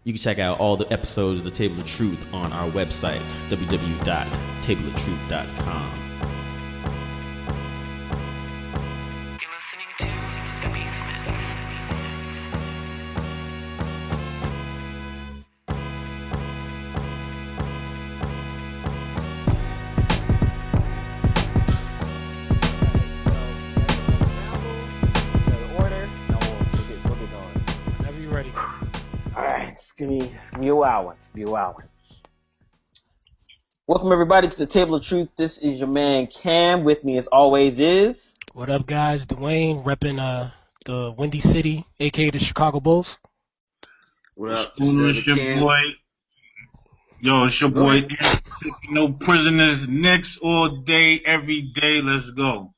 You can check out all the episodes of The Table of Truth on our website, www.tableoftruth.com. You're listening to The Basements. Whenever you're ready. All right, it's gonna be a wild one. It's gonna be a wild one. Welcome everybody to the Table of Truth. This is your man Cam. With me as always is. What up, guys? Dwayne, repping the Windy City, aka the Chicago Bulls. What up? It's your boy. Yo, it's your boy. No prisoners. Knicks all day, every day. Let's go.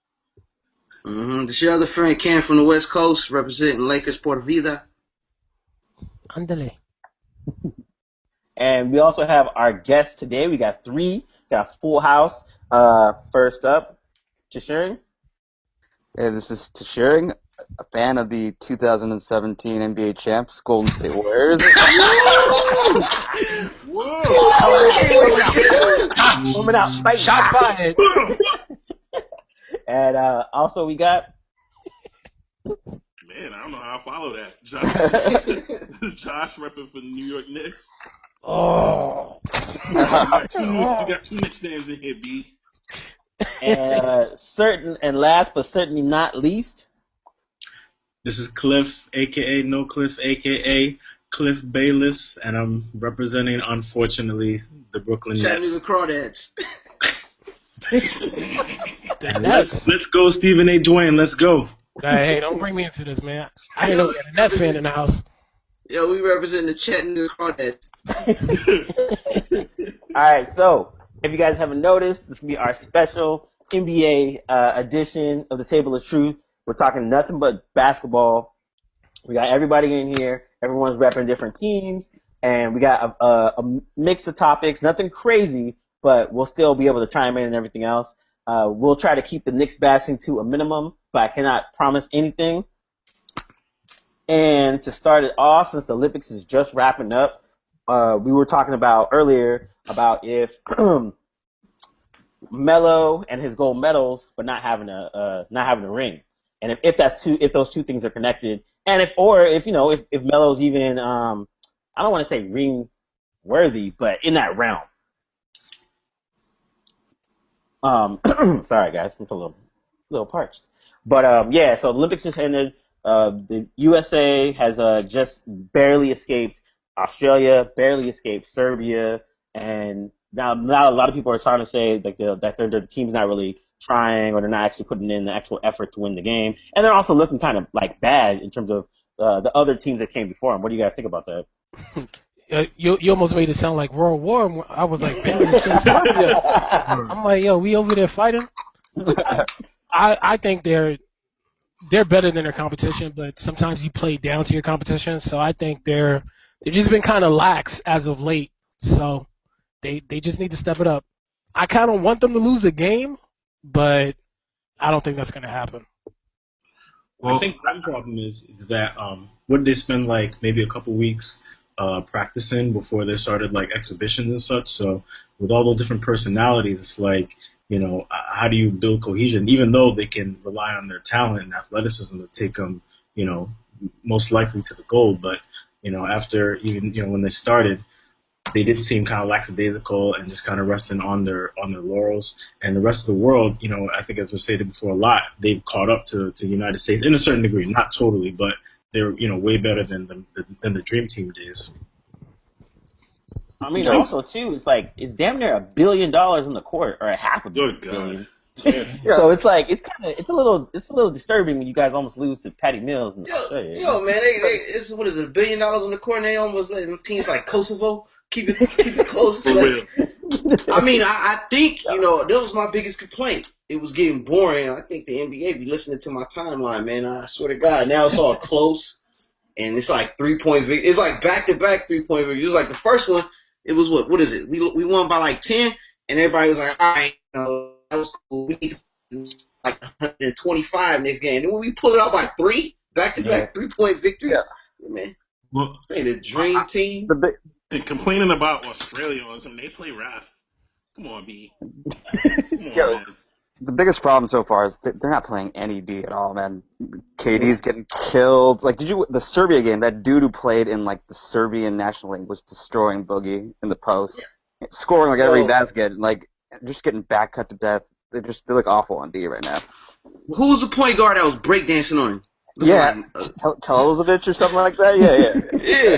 This your other friend Cam from the West Coast, representing Lakers Por Vida. Andale. And we also have our guests today. We got three. Got a full house. First up, Tshering. Hey, this is Tshering, a fan of the 2017 NBA champs, Golden State Warriors. Woman out, fight. Shot fired. And also we got. Man, I don't know how I follow that. Josh repping for the New York Knicks. Oh. You got two Knicks fans in here, B. And last but certainly not least. This is Cliff, a.k.a. No Cliff, a.k.a. Cliff Bayless, and I'm representing, unfortunately, the Brooklyn Nets. Chattanooga Crawdads. Let's go, Stephen A. Dwayne. Let's go. Hey, don't bring me into this, man. I didn't know we had a Net fan in the house. Yo, we represent the Chattanooga Crawdads. All right, so if you guys haven't noticed, this will be our special NBA edition of the Table of Truth. We're talking nothing but basketball. We got everybody in here. Everyone's repping different teams, and we got a mix of topics. Nothing crazy, but we'll still be able to chime in and everything else. We'll try to keep the Knicks bashing to a minimum, but I cannot promise anything. And to start it off, since the Olympics is just wrapping up, we were talking about earlier about if Melo and his gold medals, but not having a ring, and if those two things are connected, and if Melo's even I don't want to say ring worthy, but in that realm. Sorry guys, I'm a little parched. But yeah, so the Olympics just ended. The USA has just barely escaped. Australia barely escaped. Serbia, and now a lot of people are trying to say like that the team's not really trying, or they're not actually putting in the actual effort to win the game, and they're also looking kind of like bad in terms of the other teams that came before them. What do you guys think about that? You almost made it sound like World War. I was like, Serbia. I'm like, yo, we over there fighting. I think they're better than their competition, but sometimes you play down to your competition. So I think they've just been kind of lax as of late. So they just need to step it up. I kind of want them to lose the game, but I don't think that's going to happen. Well, I think one problem is that would they spend like maybe a couple weeks practicing before they started like exhibitions and such. So with all those different personalities, it's like, how do you build cohesion? Even though they can rely on their talent and athleticism to take them, most likely to the goal. But, after even, when they started, they did seem kind of lackadaisical and just kind of resting on their laurels. And the rest of the world, I think as we stated before a lot, they've caught up to the United States in a certain degree, not totally, but they're, way better than the Dream Team days. I mean, also too, it's damn near $1 billion in the court, or $500 million. Yeah. So it's like it's a little disturbing when you guys almost lose to Patty Mills. Yo, man, it's what is it, $1 billion on the court, and they almost letting teams like Kosovo keep it close. I mean, I think that was my biggest complaint. It was getting boring. I think the NBA be listening to my timeline, man. I swear to God, now it's all close, and it's like 3-point victory. It's like back-to-back 3-point victory. It was like the first one. It was what is it? We won by like 10, and everybody was like, all right, that was cool. We need to do like 125 next game. And when we pull it out by 3, back-to-back 3-point victories, man. Well, Say the dream team. The big, And complaining about Australia or something, they play rough. Come on, B. Come on, yo, man. the biggest problem so far is they're not playing any D at all, man. KD's getting killed. Like, the Serbia game? That dude who played in like the Serbian national league was destroying Boogie in the post, scoring like every basket, like just getting back cut to death. They look awful on D right now. Who was the point guard that was breakdancing on him? Yeah, Telizovich or something like that. Yeah. Yeah.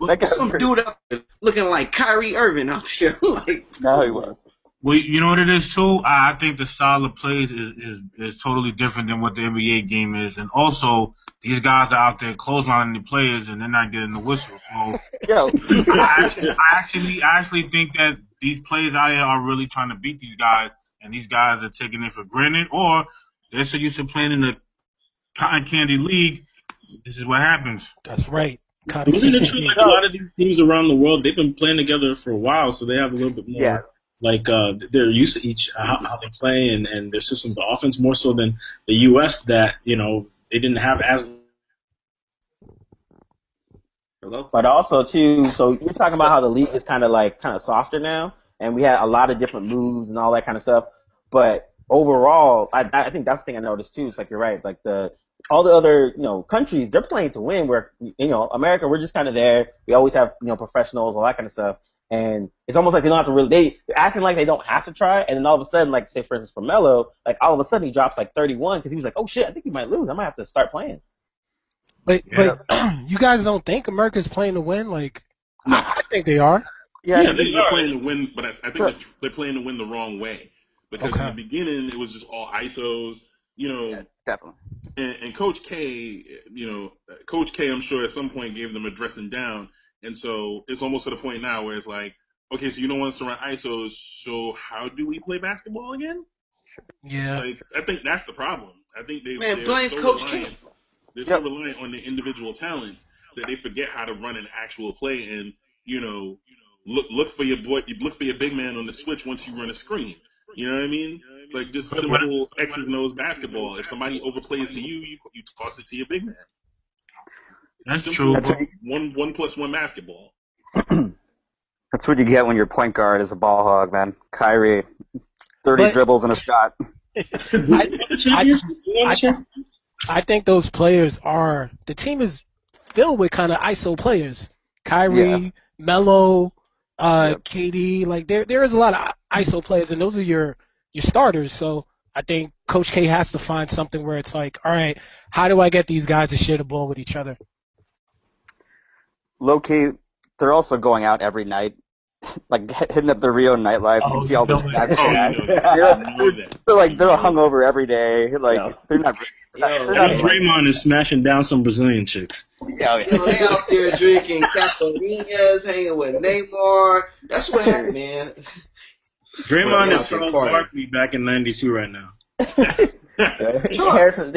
That guy's Some pretty- dude out there looking like Kyrie Irving out there. Like, No, he was. well, you know what it is too. I think the style of plays is totally different than what the NBA game is, and also these guys are out there clotheslining the players and they're not getting the whistle. So Yo, I actually think that these players out here are really trying to beat these guys, and these guys are taking it for granted, or they're so used to playing in the cotton candy league. This is what happens. That's right. Wasn't it true? Like a lot of these teams around the world, they've been playing together for a while, so they have a little bit more. Yeah. Like they're used to how they play and their systems of offense more so than the U.S. that they didn't have as. hello? But also too, so you're talking about how the league is kind of softer now, and we had a lot of different moves and all that kind of stuff. But overall, I think that's the thing I noticed too. It's like you're right, like all the other countries, they're playing to win. Where America, we're just kind of there. We always have professionals, all that kind of stuff, and it's almost like they don't have to really. They're acting like they don't have to try, and then all of a sudden, like say for instance for Melo, like all of a sudden he drops like 31 because he was like, oh shit, I think he might lose. I might have to start playing. But you guys don't think America's playing to win? Like, No. I think they are. Yeah, I think they're playing to win, but I think they're playing to win the wrong way. Because in Okay. the beginning, it was just all ISOs, Yeah, definitely. and Coach K, Coach K, I'm sure at some point gave them a dressing down. And so it's almost to the point now where it's like, okay, so you don't want us to run ISOs, so how do we play basketball again? Yeah. Like, I think that's the problem. I think they're blame so Coach reliant, K. they're so reliant on their individual talents that they forget how to run an actual play and, look for your big man on the switch once you run a screen. You know what I mean? Like just simple X's and O's basketball. If somebody overplays to you toss it to your big man. That's Simple, true. one 1+1 basketball. That's what you get when your point guard is a ball hog, man. Kyrie, 30 But- dribbles and a shot. I think those players the team is filled with kind of ISO players. Kyrie, Melo, KD, like there is a lot of ISO players, and those are your starters. So I think Coach K has to find something where it's like, all right, how do I get these guys to share the ball with each other? Low key, they're also going out every night, like hitting up the Rio nightlife. You can see all the snaps. They're hungover every day. Like they're not. Draymond is smashing down some Brazilian chicks. They out there drinking Caipirinhas, hanging with Neymar. That's what happened, man. Draymond Yeah, is Charles party. Barkley back in '92 right now.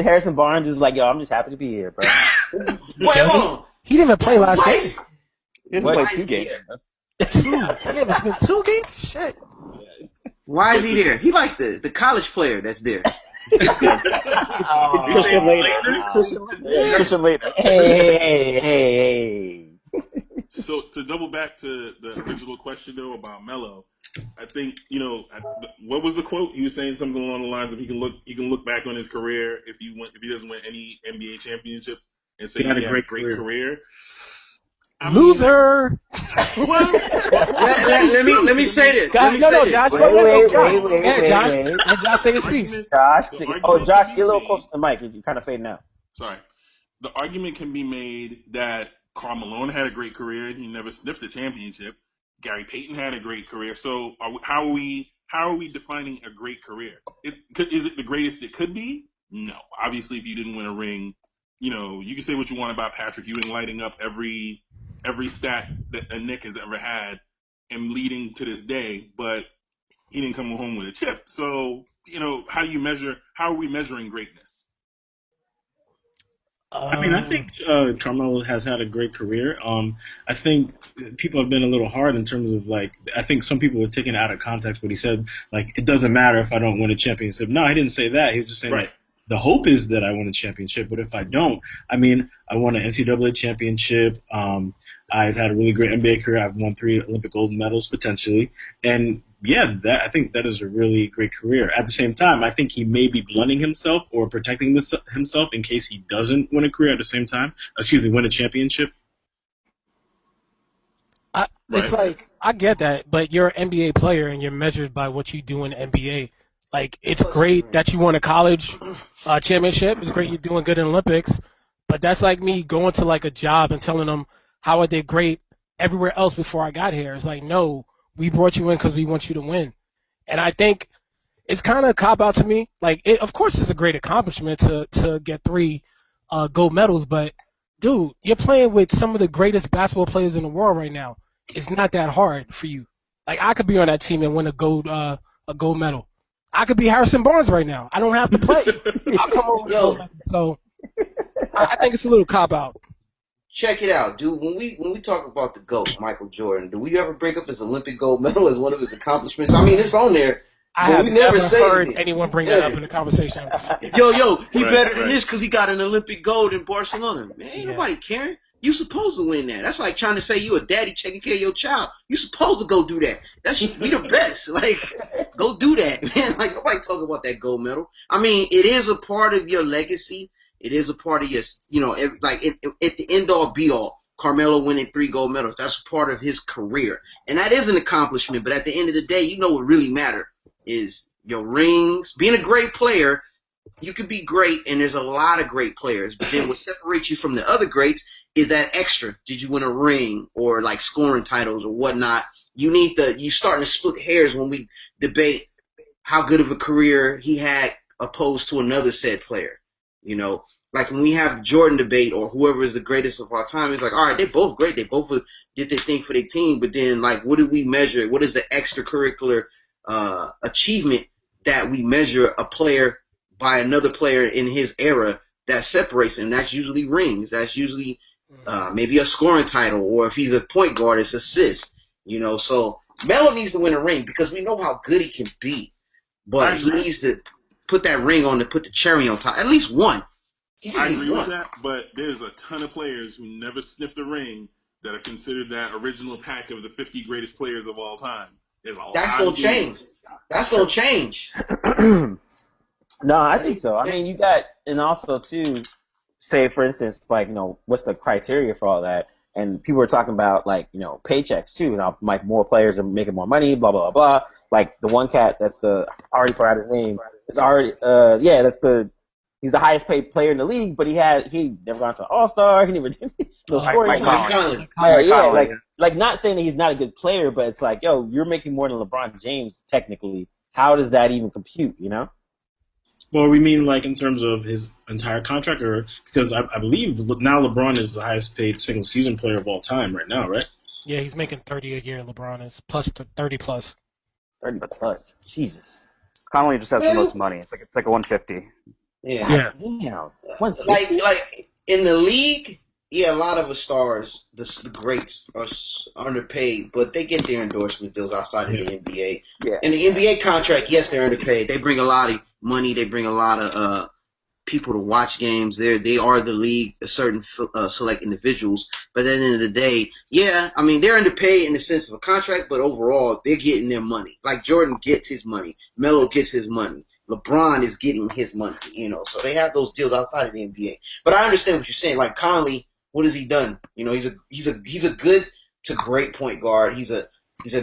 Harrison Barnes is like, yo, I'm just happy to be here, bro. Wait, hold on. He didn't even play last game. He hasn't played 2 games. Damn, it's been 2 games? Shit. Why is he there? He like the college player that's there. Christian later. Hey. So to double back to the original question though about Melo, I think what was the quote? He was saying something along the lines of he can look back on his career if he doesn't win any NBA championships and say he had a great career. Loser. Let me say this. Josh. Wait. Let Josh say his piece. Josh, get a little closer to the mic. You're kind of fading out. Sorry. The argument can be made that Karl Malone had a great career and he never sniffed a championship. Gary Payton had a great career. So how are we defining a great career? Is it the greatest it could be? No. Obviously, if you didn't win a ring, you can say what you want about Patrick Ewing lighting up every stat that a Knick has ever had and leading to this day, but he didn't come home with a chip. So, how are we measuring greatness? I think Carmelo has had a great career. I think people have been a little hard in terms of I think some people were taking it out of context what he said. Like, it doesn't matter if I don't win a championship. No, he didn't say that. He was just saying Right. the hope is that I win a championship, but if I don't, I mean, I won an NCAA championship. I've had a really great NBA career. I've won 3 Olympic gold medals potentially, and yeah, I think that is a really great career. At the same time, I think he may be blunting himself or protecting himself in case he doesn't win a career at the same time. Win a championship. It's like, I get that, but you're an NBA player and you're measured by what you do in the NBA. Like, it's great that you won a college championship. It's great you're doing good in Olympics, but that's like me going to like a job and telling them how I did great everywhere else before I got here. It's like, no, we brought you in because we want you to win. And I think it's kind of a cop-out to me. Like, of course it's a great accomplishment to get 3 gold medals, but, dude, you're playing with some of the greatest basketball players in the world right now. It's not that hard for you. Like, I could be on that team and win a gold medal. I could be Harrison Barnes right now. I don't have to play. I'll come over with a gold medal. So I think it's a little cop-out. Check it out, dude. When we talk about the GOAT, Michael Jordan, do we ever bring up his Olympic gold medal as one of his accomplishments? I mean, it's on there. I but have we never heard anything. anyone bring that up in the conversation. Yo, he Right, better than right. this because he got an Olympic gold in Barcelona. Man, ain't Yeah. nobody caring. You supposed to win that. That's like trying to say you a daddy taking care of your child. You supposed to go do that. That's we the best. Like, go do that, man. Like, nobody talking about that gold medal. I mean, it is a part of your legacy. It is a part of your, at the end all be all. Carmelo winning 3 gold medals. That's part of his career. And that is an accomplishment. But at the end of the day, you know what really matters is your rings. Being a great player, you can be great, and there's a lot of great players. But then what separates you from the other greats is that extra. Did you win a ring or like scoring titles or whatnot? You starting to split hairs when we debate how good of a career he had opposed to another said player. You know, like when we have the Jordan debate or whoever is the greatest of our time, it's like, all right, they're both great. They both did their thing for their team. But then, like, what do we measure? What is the extracurricular achievement that we measure a player by another player in his era that separates him? That's usually rings. That's usually maybe a scoring title, or if he's a point guard, it's assists. You know, so Melo needs to win a ring because we know how good he can be, but he needs to put that ring on to put the cherry on top. At least one. I agree with that, but there's a ton of players who never sniffed a ring that are considered that original pack of the 50 greatest players of all time. There's a That's lot gonna of change. That's gonna change. No, I think so. I mean, you got, and also too, say for instance, like, you know, what's the criteria for all that? And people are talking about, like, you know, paychecks too. Now, like, more players are making more money, blah blah blah. Like the one cat I already forgot his name. It's already he's the highest paid player in the league, but he never gone to All-Star. He never did no scoring. Mike Conley. Like not saying that he's not a good player, but it's like, yo, you're making more than LeBron James technically. How does that even compute? You know? Well, we mean like in terms of his entire contract, or because I believe now LeBron is the highest paid single season player of all time right now, right? Yeah, he's making 30 a year. LeBron is plus 30 plus. 30 plus. Jesus. Conley just has the most money. It's like a 150. Yeah. Yeah. Damn. Like in the league, yeah, a lot of the stars, the greats are underpaid, but they get their endorsement deals outside of the NBA. Yeah. And the NBA contract, yes, they're underpaid. They bring a lot of money. They bring a lot of people to watch games. They are the league, a certain select individuals. But at the end of the day, yeah, I mean, they're underpaid in the sense of a contract, but overall, they're getting their money. Like Jordan gets his money. Melo gets his money. LeBron is getting his money, you know, so they have those deals outside of the NBA. But I understand what you're saying. Like Conley, what has he done? You know, he's a good to great point guard. He's a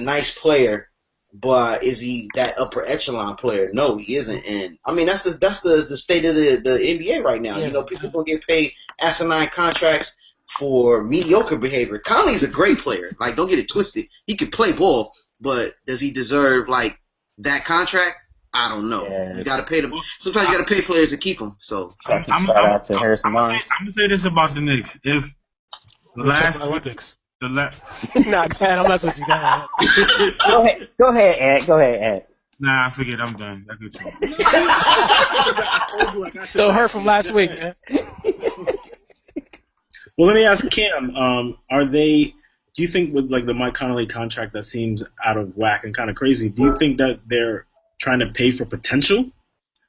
nice player, but is he that upper echelon player? No, he isn't. And I mean, that's the state of the NBA right now. Yeah. You know, people gonna get paid asinine contracts for mediocre behavior. Conley's a great player. Like, don't get it twisted. He can play ball, but does he deserve like that contract? I don't know. Yeah. You gotta pay them. Sometimes you gotta pay players to keep them. So Shout out to Harrison Barnes. I'm gonna say this about the Knicks: if the last Olympics. Nah, Nah, Kat, I'm messing with you. Go ahead. Go ahead, Ed. I forget. I'm done. That's good. Still hurt from last week, man. Well, let me ask Cam. Do you think with like the Mike Conley contract that seems out of whack and kind of crazy, do you think that they're trying to pay for potential?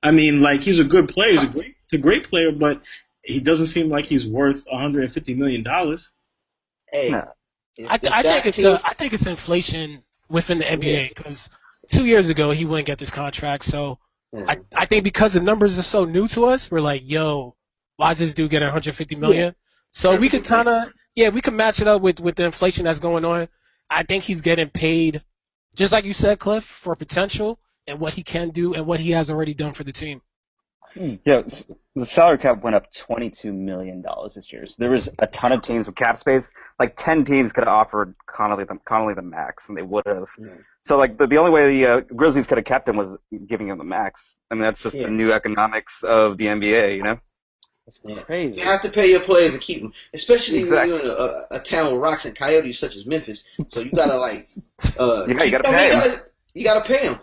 I mean, like, he's a good player. He's a great player, but he doesn't seem like he's worth $150 million. Hey, No. I think it's inflation within the NBA because 2 years ago he wouldn't get this contract. So I think because the numbers are so new to us, we're like, yo, why is this dude getting 150 million? Yeah. So we could we can match it up with the inflation that's going on. I think he's getting paid, just like you said, Cliff, for potential and what he can do and what he has already done for the team. Yeah, the salary cap went up $22 million this year. So there was a ton of teams with cap space. Like 10 teams could have offered Connolly the max, and they would have. Yeah. So like the only way the Grizzlies could have kept him was giving him the max. I mean, that's just the new economics of the NBA, you know? That's crazy. You have to pay your players to keep them, especially when you're in a town with rocks and coyotes such as Memphis. So you gotta you gotta pay them.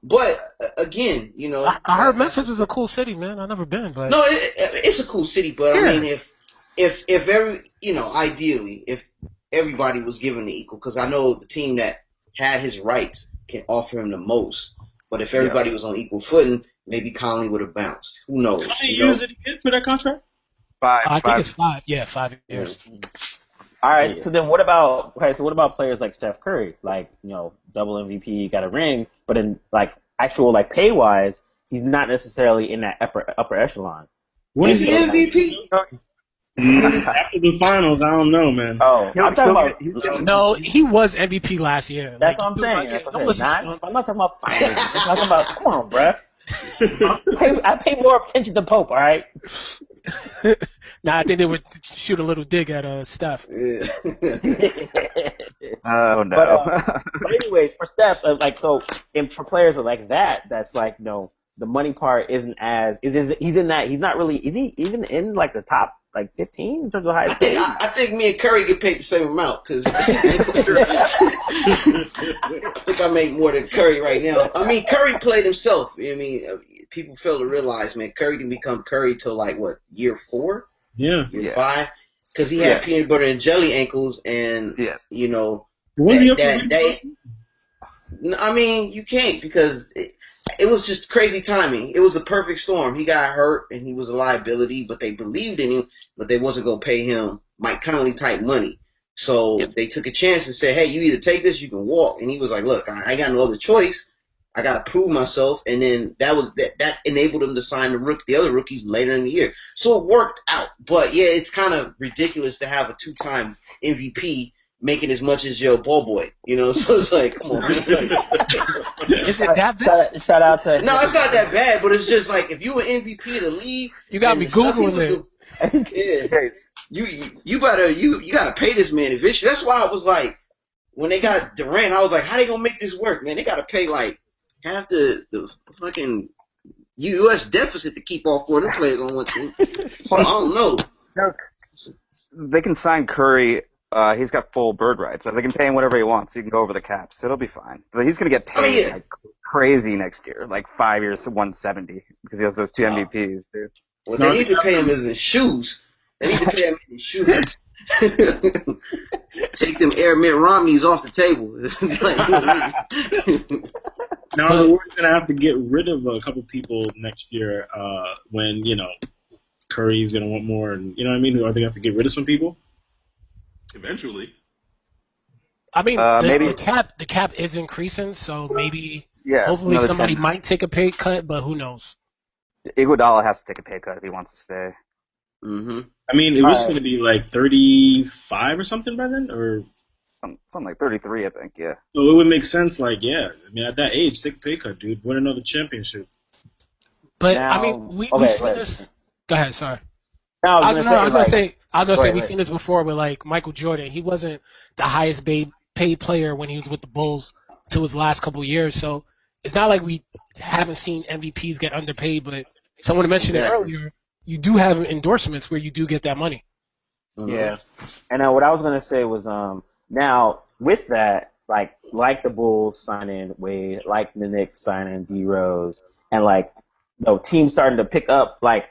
But again, you know, I heard Memphis is a cool city, man. I've never been, but no, it's a cool city. But I mean, if ideally, if everybody was given the equal, because I know the team that had his rights can offer him the most. But if everybody was on equal footing, maybe Conley would have bounced. Who knows? How many years did he get for that contract? 5. I think it's 5. Yeah, 5 years. All right. So then, what about players like Steph Curry, like double MVP, got a ring, but in like actual like pay wise, he's not necessarily in that upper echelon. Is he MVP? After the finals, I don't know, man. Oh, I'm talking about. No, he was MVP last year. That's what I'm saying. I'm not talking about finals. I'm talking about. Come on, bruh. I pay more attention to Pope. All right. Nah, I think they would shoot a little dig at Steph. Oh no. But anyways, for Steph, for players like that, that's like the money part isn't as he's in that he's not really is he even in like the top like 15 in terms of highest paid? I think me and Curry get paid the same amount because I think I make more than Curry right now. I mean, Curry played himself. I mean, people fail to realize, man, Curry didn't become Curry till like what, year 4? Yeah. Year 5? Because he had peanut butter and jelly ankles, and you know, I mean, you can't because it was just crazy timing. It was a perfect storm. He got hurt and he was a liability, but they believed in him, but they wasn't gonna pay him Mike Conley type money. So they took a chance and said, "Hey, you either take this, you can walk." And he was like, "Look, I got no other choice. I got to prove myself." And then that enabled him to sign the other rookies later in the year. So it worked out. But yeah, it's kind of ridiculous to have a 2-time MVP making as much as your ball boy, you know? So it's like, come on. Is it that bad? Shout out to. No, it's not that bad, but it's just like if you were MVP of the league, you got me Googling it. You gotta pay this man eventually. That's why I was like, when they got Durant, I was like, how they gonna make this work, man? They gotta pay like half the fucking U.S. deficit to keep all 4 of them players on one team. So I don't know. They can sign Curry. He's got full bird rights. So they can pay him whatever he wants. He can go over the cap, so it'll be fine. But he's going to get paid like crazy next year, like 5 years, 170, because he has those 2 MVPs, dude. What they need to pay him is in shoes. They need to pay him in shoes. Take them Air Mitt Romneys off the table. Now we're going to have to get rid of a couple people next year when, Curry's going to want more. And you know what I mean? Are they going to have to get rid of some people? Eventually. I mean, the cap is increasing, so maybe hopefully somebody might take a pay cut, but who knows? Iguodala has to take a pay cut if he wants to stay. Mm-hmm. I mean, it was going to be like 35 or something by then, or something like 33, I think. Yeah. So it would make sense. Like, I mean, at that age, take a pay cut, dude. Win another championship. But now, I mean, we've seen this. Go ahead. Sorry. I was gonna say we've seen this before with like Michael Jordan. He wasn't the highest paid player when he was with the Bulls until his last couple of years. So it's not like we haven't seen MVPs get underpaid. But someone mentioned it earlier. You do have endorsements where you do get that money. Yeah. And what I was gonna say was now with that, like the Bulls signing Wade, like the Knicks signing D Rose, and like teams starting to pick up like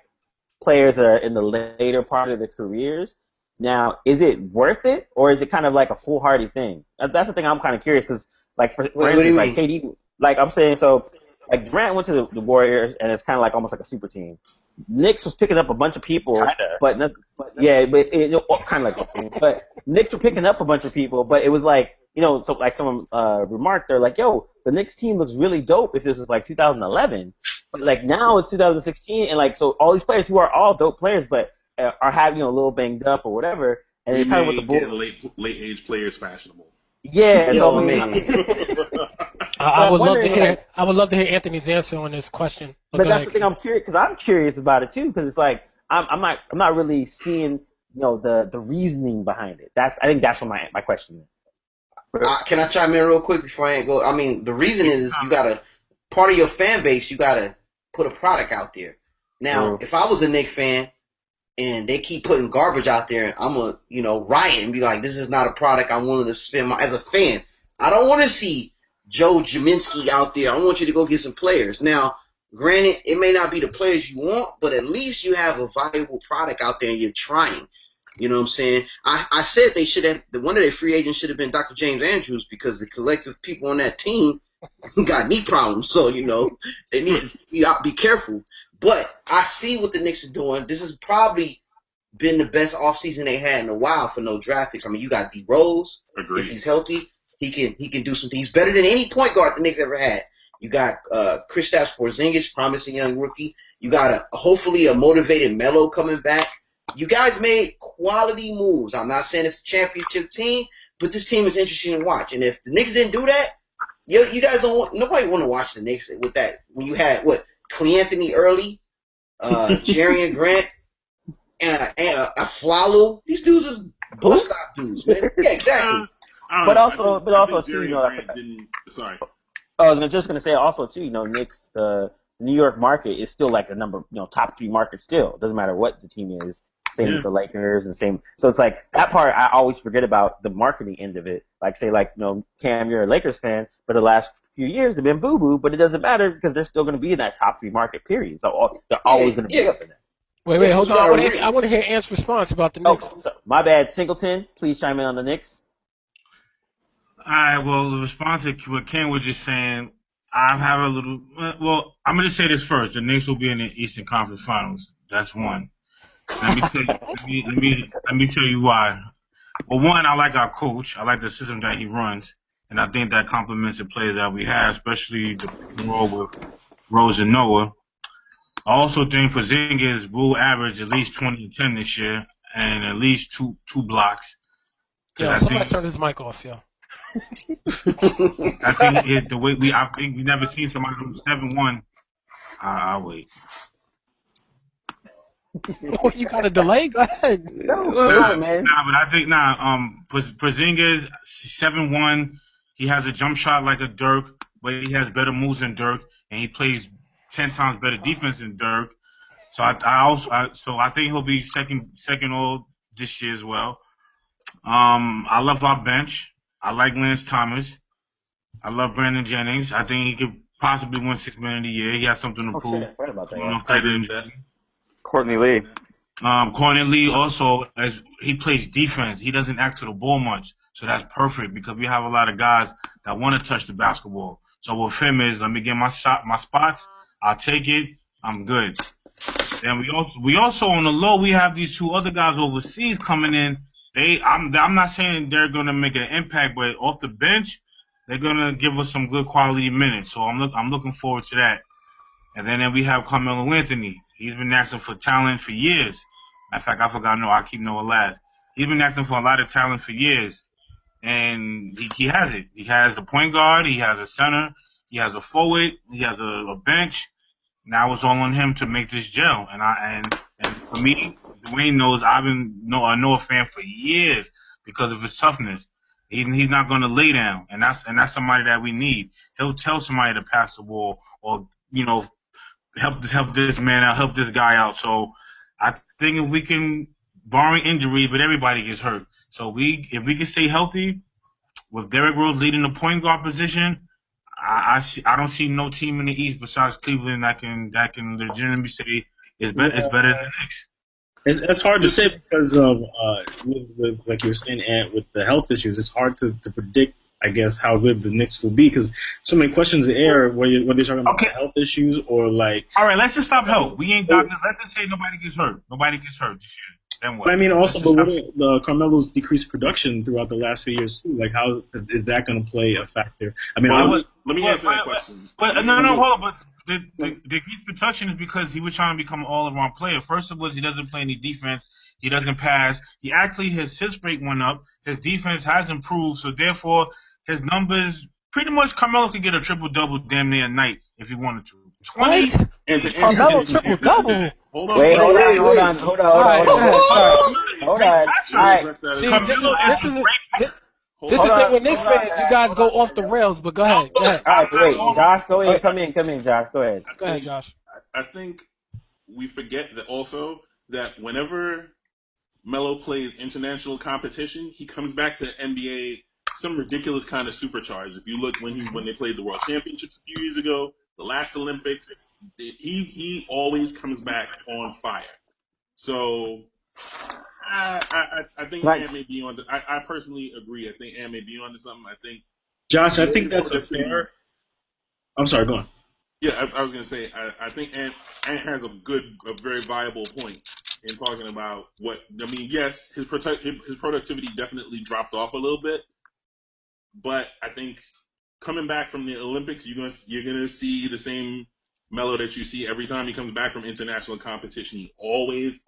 players that are in the later part of their careers. Now, is it worth it, or is it kind of like a foolhardy thing? That's the thing I'm kind of curious, because like for instance, like KD, like I'm saying, so like Durant went to the Warriors, and it's kind of like almost like a super team. Knicks was picking up a bunch of people, but kind of like a team. But Knicks were picking up a bunch of people, but it was like, so like someone remarked, they're like, yo, the Knicks team looks really dope if this was like 2011. But like now it's 2016, and like so all these players who are all dope players, but are having a little banged up or whatever, and We they kind of may with the get late age players fashionable. Yeah, Yo, so, man. I would love to wondering, hear. like- I would love to hear Anthony's answer on this question. But go that's ahead. the thing, I'm curious because I'm curious about it too, because it's like I'm not really seeing the reasoning behind it. I think that's what my question is. Can I chime in real quick before I go? I mean, the reason is you gotta, part of your fan base, you gotta put a product out there. Now, if I was a Knicks fan and they keep putting garbage out there, I'm gonna, riot and be like, this is not a product I'm willing to spend as a fan. I don't want to see Joe Jaminski out there. I want you to go get some players. Now, granted, it may not be the players you want, but at least you have a valuable product out there and you're trying. You know what I'm saying? I said they should have, one of their free agents should have been Dr. James Andrews because the collective people on that team got knee problems. So, they need to be careful. But I see what the Knicks are doing. This has probably been the best offseason they had in a while for no draft picks. I mean, you got D Rose. Agreed. If he's healthy, he can do some things. He's better than any point guard the Knicks ever had. You got Kristaps Porzingis, promising young rookie. You got hopefully a motivated Melo coming back. You guys made quality moves. I'm not saying it's a championship team, but this team is interesting to watch. And if the Knicks didn't do that, you guys nobody want to watch the Knicks with that. When you had Cleanthony Early, Jerry Grant, and Aflalu. These dudes is bust stop dudes, man. Yeah, exactly. But also too, Sorry. I was just gonna say also too, Knicks, the New York market is still like the top 3 market still. It doesn't matter what the team is. Same with the Lakers and same. So it's like that part I always forget about the marketing end of it. Like say Cam, you're a Lakers fan, but the last few years they've been boo-boo, but it doesn't matter because they're still going to be in that top 3 market period. So they're always going to be up in that. Wait, hold on. I want to hear Ant's response about the Knicks. So, my bad. Singleton, please chime in on the Knicks. All right, well, the response to what Ken was just saying, I have a little. Well, I'm gonna say this first. The Knicks will be in the Eastern Conference Finals. That's one. Let me tell you why. Well, one, I like our coach. I like the system that he runs, and I think that complements the players that we have, especially the pick and roll with Rose and Noah. I also think Porzingis will average at least 20 and 10 this year, and at least two blocks. Yeah, somebody turn his mic off, yo. I think the way I think we never seen somebody who's 7-1. I'll wait. Oh, you got a delay? Go ahead. No, man. Nah, but I think Porzingis 7-1. He has a jump shot like a Dirk, but he has better moves than Dirk, and he plays 10 times better defense than Dirk. So I think he'll be second all this year as well. I love our bench. I like Lance Thomas. I love Brandon Jennings. I think he could possibly win $6 million a year. He has something to prove. Shit, I forgot about that. I did that. Courtney Lee. Courtney Lee also, as he plays defense, he doesn't act to the ball much. So that's perfect because we have a lot of guys that want to touch the basketball. So what him is, let me get my spots. I'll take it. I'm good. And we also on the low, we have these 2 other guys overseas coming in. I'm not saying they're gonna make an impact, but off the bench, they're gonna give us some good quality minutes. So I'm looking forward to that. And then we have Carmelo Anthony. He's been asking for talent for years. In fact, I forgot. No, I keep Noah last. He's been asking for a lot of talent for years, and he has it. He has the point guard. He has a center. He has a forward. He has a bench. Now it's all on him to make this gel. And for me, Dwayne knows I've been a Noah fan for years because of his toughness. He's not going to lay down, and that's somebody that we need. He'll tell somebody to pass the ball or help this man out, help this guy out. So I think if we can, barring injury, but everybody gets hurt. So if we can stay healthy with Derrick Rose leading the point guard position, I don't see no team in the East besides Cleveland that can legitimately say is better than the Knicks. It's hard to say because of with like you were saying, Ant, with the health issues, it's hard to predict I guess, how good the Knicks will be, because so many questions in the air whether they're talking about Okay. health issues or like. All right, let's just stop help. We ain't doctors. Let's just say nobody gets hurt. Nobody gets hurt this year. Then what? But I mean, also, Let's but just what the Carmelo's decreased production throughout the last few years too. Like, how is that going to play a factor? I mean, Let me answer that question. But no, hold on. But the decreased production is because he was trying to become an all-around player. First of all, he doesn't play any defense. He doesn't pass. He actually, his assist rate went up. His defense has improved. So therefore, his numbers, pretty much Carmelo could get a triple-double damn near a night if he wanted to. 20. What? And to Carmelo answer triple-double? hold on. Wait, hold on. All right. Hold on. That's All right. See, Carmelo this is is a great. this is the thing with Knicks fans. You guys go off the rails, but go ahead. Go ahead. All right, wait. Josh, go in. Come in, Josh. Go ahead. Go ahead, Josh. I think we forget that also that whenever Melo plays international competition, he comes back to the NBA some ridiculous kind of supercharge. If you look when they played the World Championships a few years ago, the last Olympics, he always comes back on fire. So I think Ant may be on. I personally agree. I think Ant may be on to something. I think Josh, I think that's a fair. I'm sorry, go on. Yeah, I was gonna say I think Ant has a very viable point in talking about what I mean. Yes, his productivity definitely dropped off a little bit, but I think coming back from the Olympics, you're gonna see the same Melo that you see every time he comes back from international competition. He always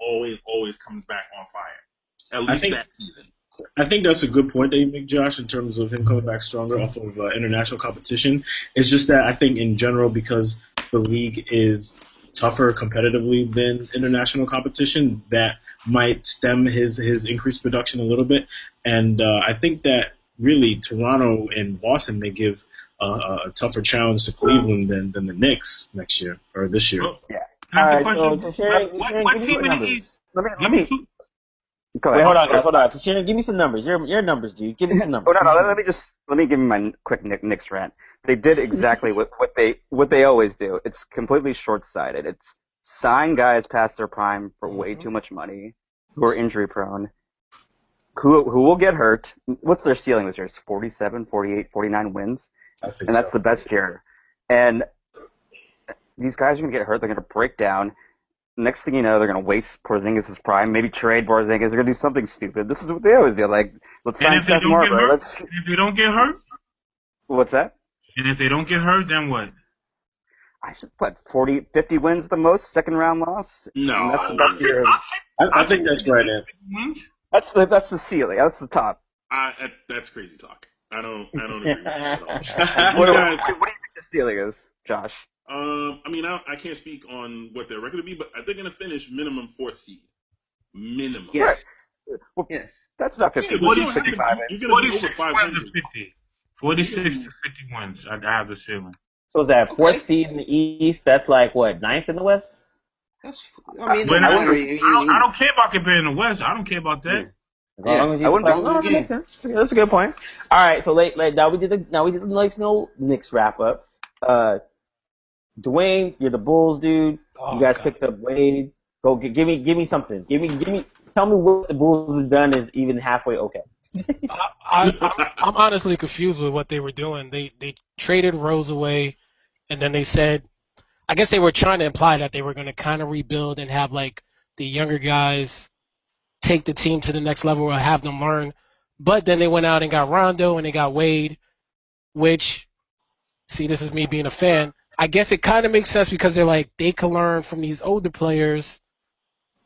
comes back on fire. At least that season. I think that's a good point that you make, Josh, in terms of him coming back stronger off of international competition. It's just that I think in general, because the league is tougher competitively than international competition, that might stem his increased production a little bit. And I think that really Toronto and Boston may give a tougher challenge to Cleveland than the Knicks next year or this year. Yeah. All right, so Tshering, what give me team some in the numbers. East? Let me. Go Wait, ahead. hold on. Tshering, give me some numbers. Your numbers, dude. Give me some numbers. Oh, no. Let me give you my quick Knicks rant. They did exactly what they always do. It's completely short-sighted. It's sign guys past their prime for way too much money, who are injury prone, who will get hurt. What's their ceiling this year? It's 47, 48, 49 wins, and that's the best year. And these guys are gonna get hurt. They're gonna break down. Next thing you know, they're going to waste Porzingis' prime, maybe trade Porzingis. They're going to do something stupid. This is what they always do. Like, let's sign Seth Marbury. If they don't get hurt? What's that? And if they don't get hurt, then what? I should put 40, 50 wins the most, second round loss. No. That's the best year. I think that's right, Ed. That's the ceiling. That's the top. That's crazy talk. I don't agree with that at all. What do you think the ceiling is, Josh? I mean, I can't speak on what their record will be, but they're going to finish minimum 4th seed. Minimum. Yes. Well, Yes. that's about 50, Yeah, 55. You're going to be over 46 500. wins to 50. 46 to 50 wins. I have the ceiling. So is that fourth seed in the East? That's like what, 9th in the West? That's. I mean, But I I don't care about comparing the West. I don't care about that. As long as you that makes sense. That's a good point. All right, so now we did the Knicks wrap up. Dwayne, you're the Bulls dude. You guys picked up Wade. Go give me something. Tell me what the Bulls have done is even halfway okay. I'm honestly confused with what they were doing. They traded Rose away, and then they said, I guess they were trying to imply that they were going to kind of rebuild and have like the younger guys take the team to the next level or have them learn. But then they went out and got Rondo and they got Wade, which, see, this is me being a fan. I guess it kind of makes sense because they're like, they can learn from these older players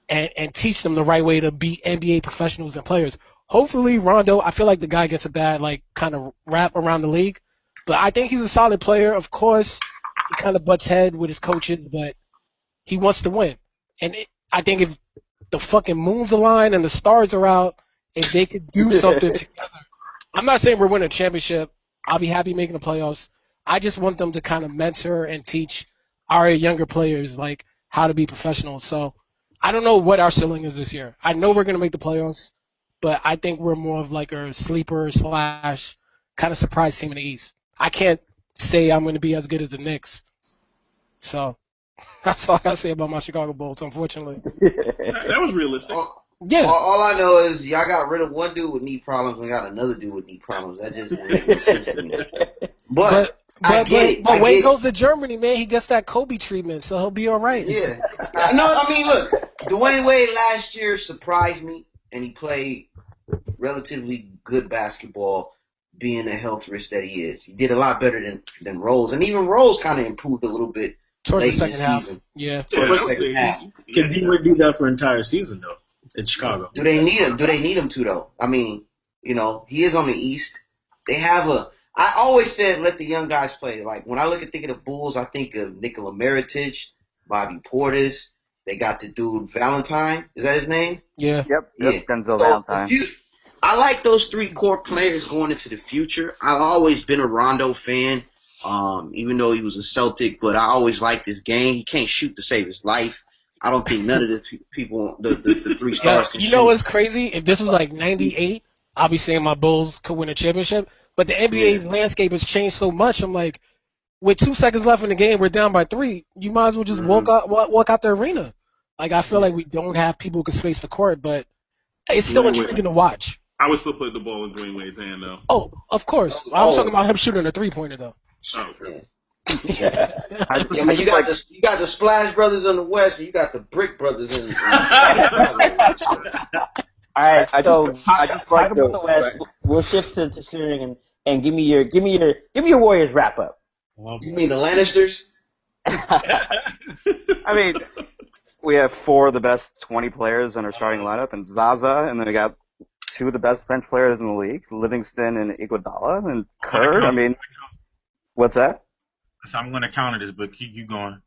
and teach them the right way to be NBA professionals and players. Hopefully, Rondo, I feel like the guy gets a bad, like, kind of rap around the league. But I think he's a solid player. Of course, he kind of butts head with his coaches, but he wants to win. And I think if the fucking moon's aligned and the stars are out, if they could do something together. I'm not saying we're winning a championship. I'll be happy making the playoffs. I just want them to kind of mentor and teach our younger players, like, how to be professionals. So I don't know what our ceiling is this year. I know we're going to make the playoffs, but I think we're more of like a sleeper / kind of surprise team in the East. I can't say I'm going to be as good as the Knicks. So that's all I got to say about my Chicago Bulls, unfortunately. That was realistic. Yeah. All I know is y'all got rid of one dude with knee problems and got another dude with knee problems. That just didn't make no sense to me. But I get it. But when he goes to Germany, man, he gets that Kobe treatment, so he'll be all right. Yeah. No, I mean, look, Dwayne Wade last year surprised me, and he played relatively good basketball, being the health risk that he is. He did a lot better than Rose, and even Rose kind of improved a little bit Towards late the this second half. season. Yeah. Towards the second half. Can D-Wade do that for an entire season though in Chicago? Do they need him? Do they need him to though? I mean, he is on the East. They have I always said let the young guys play. Like when I think of the Bulls, I think of Nikola Mirotic, Bobby Portis. They got the dude Valentine. Is that his name? Yeah. Yep. Yeah. Denzel Valentine. I like those three core players going into the future. I've always been a Rondo fan, even though he was a Celtic, but I always liked his game. He can't shoot to save his life. I don't think none of the people, the three stars can shoot. You know what's crazy? If this was like 98, I'll be saying my Bulls could win a championship. But the NBA's landscape has changed so much. I'm like, with 2 seconds left in the game, we're down by 3. You might as well just walk out the arena. Like, I feel like we don't have people who can space the court, but it's still intriguing to watch. I would still put the ball in Dwayne Wade's hand, though. Oh, of course. I was talking about him shooting a 3-pointer, though. Oh, okay. I mean, you got the Splash Brothers on the West, and you got the Brick Brothers in. All right, I just like talk about the West. We'll shift to Tshering and give me your Warriors wrap up. You mean the Lannisters? I mean, we have 4 of the best 20 players in our starting lineup, and Zaza, and then we got 2 of the best bench players in the league, Livingston and Iguodala, and Kerr. I mean, what's that? So I'm going to counter this, but keep going.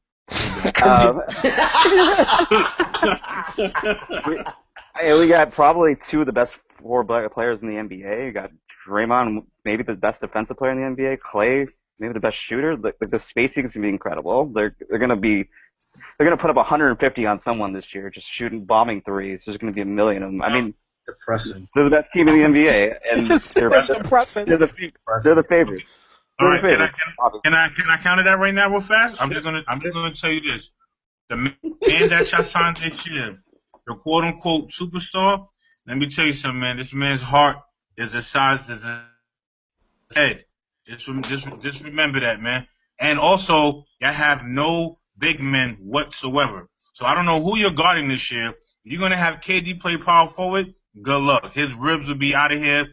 We got probably 2 of the best 4 black players in the NBA. You got Draymond, maybe the best defensive player in the NBA. Clay, maybe the best shooter. The spacing is going to be incredible. They're going to put up 150 on someone this year, just bombing threes. There's going to be a million of them. I mean, Depressing. they're the best team in the NBA, and they're depressing. the favorites. All right, can I counter that right now real fast? I'm just gonna tell you this: the man that y'all signed this year, the quote unquote superstar. Let me tell you something, man. This man's heart is the size of his head. Just remember that, man. And also, y'all have no big men whatsoever. So I don't know who you're guarding this year. If you're gonna have KD play power forward, good luck. His ribs will be out of here.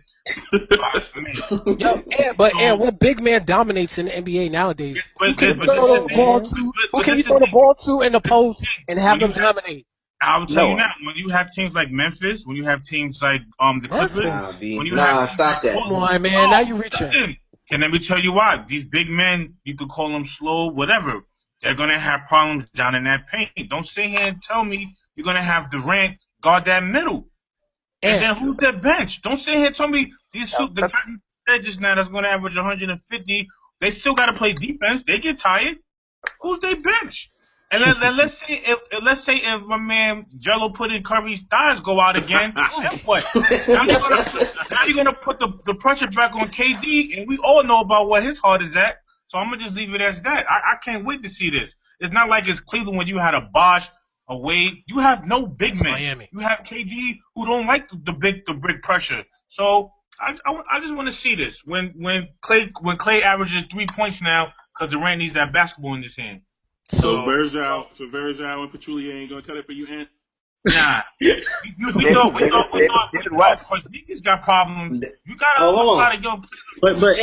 What big man dominates in the NBA nowadays? Who can you throw the ball to in the post and have them dominate? I'll tell you now, when you have teams like Memphis, when you have teams like the Clippers, stop that. Come on, man. Now you're reaching. And let me tell you why. These big men, you could call them slow, whatever. They're going to have problems down in that paint. Don't sit here and tell me you're going to have Durant guard that middle. And then who's their bench? Don't sit here and tell me the guys just now that's going to average 150. They still got to play defense. They get tired. Who's their bench? And let's say if my man Jello put in Curry's thighs go out again, then what? Now you're gonna put the pressure back on KD, and we all know about where his heart is at. So I'm gonna just leave it as that. I can't wait to see this. It's not like it's Cleveland when you had a Bosh, a Wade. You have no big men. Miami. You have KD who don't like the big pressure. So I just want to see this when Clay averages 3 points now because Durant needs that basketball in his hand. So Bergeau and Petrulier ain't gonna cut it for you, Ant? Nah. We know Porzingis got problems. You got a lot of young players. But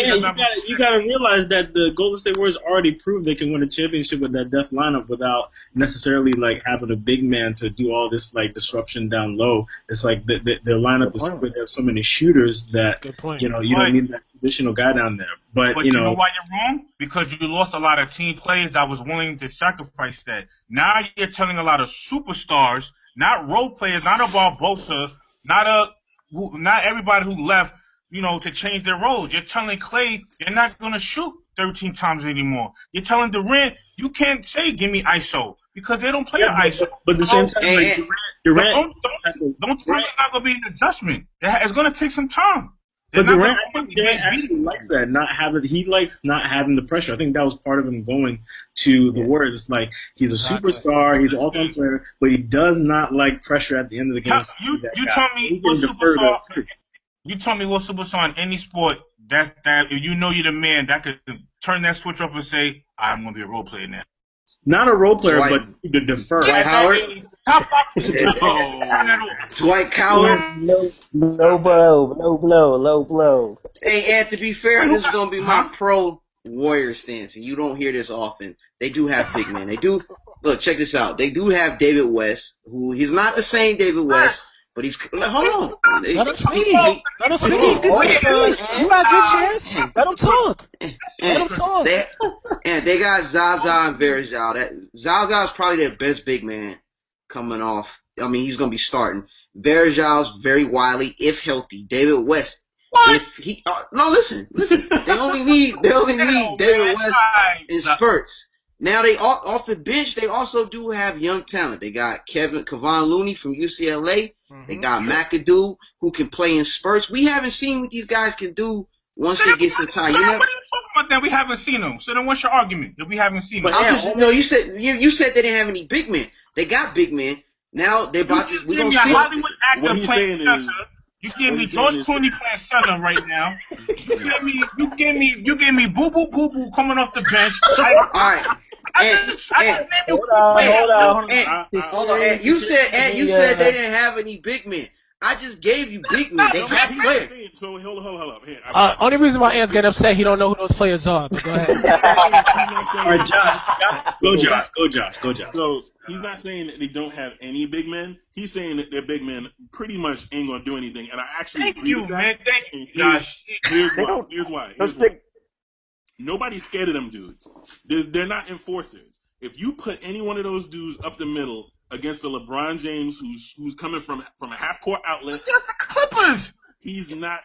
you gotta realize that the Golden State Warriors already proved they can win a championship with that death lineup without necessarily like having a big man to do all this like disruption down low. It's like their lineup is where they have so many shooters that you don't need that traditional guy down there. But you know why you're wrong? Because you lost a lot of team players that was willing to sacrifice that. Now you're telling a lot of superstars, not role players, not a Barbosa, not everybody who left, to change their roles. You're telling Clay you're not going to shoot 13 times anymore. You're telling Durant you can't say give me ISO because they don't play the ISO. But at the same time, Durant don't tell me it's not going to be an adjustment. It's going to take some time. But Durant, I think Durant actually likes that. He likes not having the pressure. I think that was part of him going to the Warriors. It's like he's a superstar, he's an all-time player, but he does not like pressure at the end of the game. You told me what superstar. You told me what superstar in any sport that you know you're the man that could turn that switch off and say, I'm gonna be a role player now. Not a role player, but to defer. Dwight Howard. Dwight Coward. Low blow. Hey, Ed, to be fair, this is going to be my pro Warrior stance, and you don't hear this often. They do have big men. They do. Look, check this out. They do have David West, who he's not the same David West, but he's. Hold on. Let him speak. Let him speak. You got your chance. Let him talk. Let him talk. They got Zaza and Verjao. Zaza is probably their best big man coming off. I mean, he's going to be starting. Verjao's very wily, if healthy. David West. What? If he no, listen. They only need David West in spurts. Now they off the bench. They also do have young talent. They got Kevon Looney from UCLA. They got McAdoo who can play in spurts. We haven't seen what these guys can do once they get some time. What are you talking about? That we haven't seen them. So then, what's your argument that we haven't seen them? No, you said they didn't have any big men. They got big men. Now they about to. We gonna see. Hollywood actor What he's saying is. You gave me George Clooney playing center right now. You gave me Boo Boo Boo Boo coming off the bench. All right. Hold on. You said they didn't have any big men. I just gave you big men. They have players. So hold up. Here, only reason why Ant's getting upset, he don't know who those players are. But go ahead. All right, Josh. Go, Josh. So he's not saying that they don't have any big men. He's saying that their big men pretty much ain't gonna do anything. And I actually agree with that. Man. Thank you, Josh. Here's why. Nobody's scared of them dudes. They're not enforcers. If you put any one of those dudes up the middle against a LeBron James who's coming from a half court outlet, against the Clippers, he is not.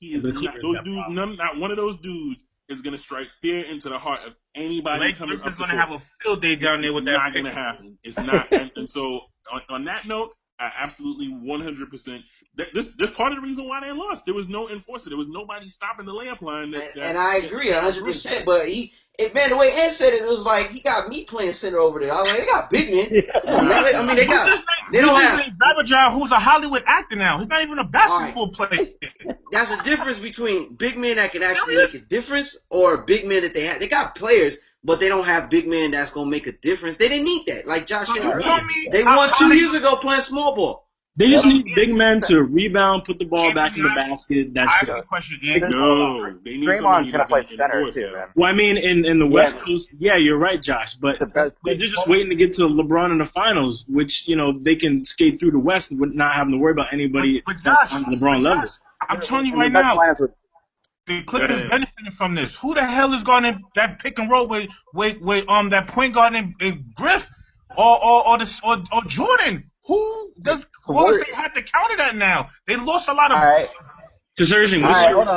Those dudes, not one of those dudes is gonna strike fear into the heart of anybody coming up the court. Gonna have a field day down there with that. It's not gonna happen. It's not. and so on that note, I absolutely 100%. This part of the reason why they lost. There was no enforcer. There was nobody stopping the layup line. And I agree 100%. But the way Ed said it was like he got me playing center over there. I was like, they got big men. I mean, they don't have. Babajah, who's a Hollywood actor now. He's not even a basketball player. That's the difference between big men that can actually make a difference or big men that they have. They got players, but they don't have big men that's gonna make a difference. They didn't need that. Like Josh said, they won 2 years ago playing small ball. They just need big men to rebound, put the ball back in the basket. That's it. No, they need somebody gonna play center too, man. Well, I mean, in the West Coast, yeah, you're right, Josh. But they're just waiting to get to LeBron in the finals, which they can skate through the West with not having to worry about anybody that's on LeBron level. I'm telling you right now, the Clippers benefiting from this. Who the hell is going in that pick and roll with that point guard in Griff or Jordan? Who does Golden State have to counter that now? They lost a lot of. All right. Tshering, hold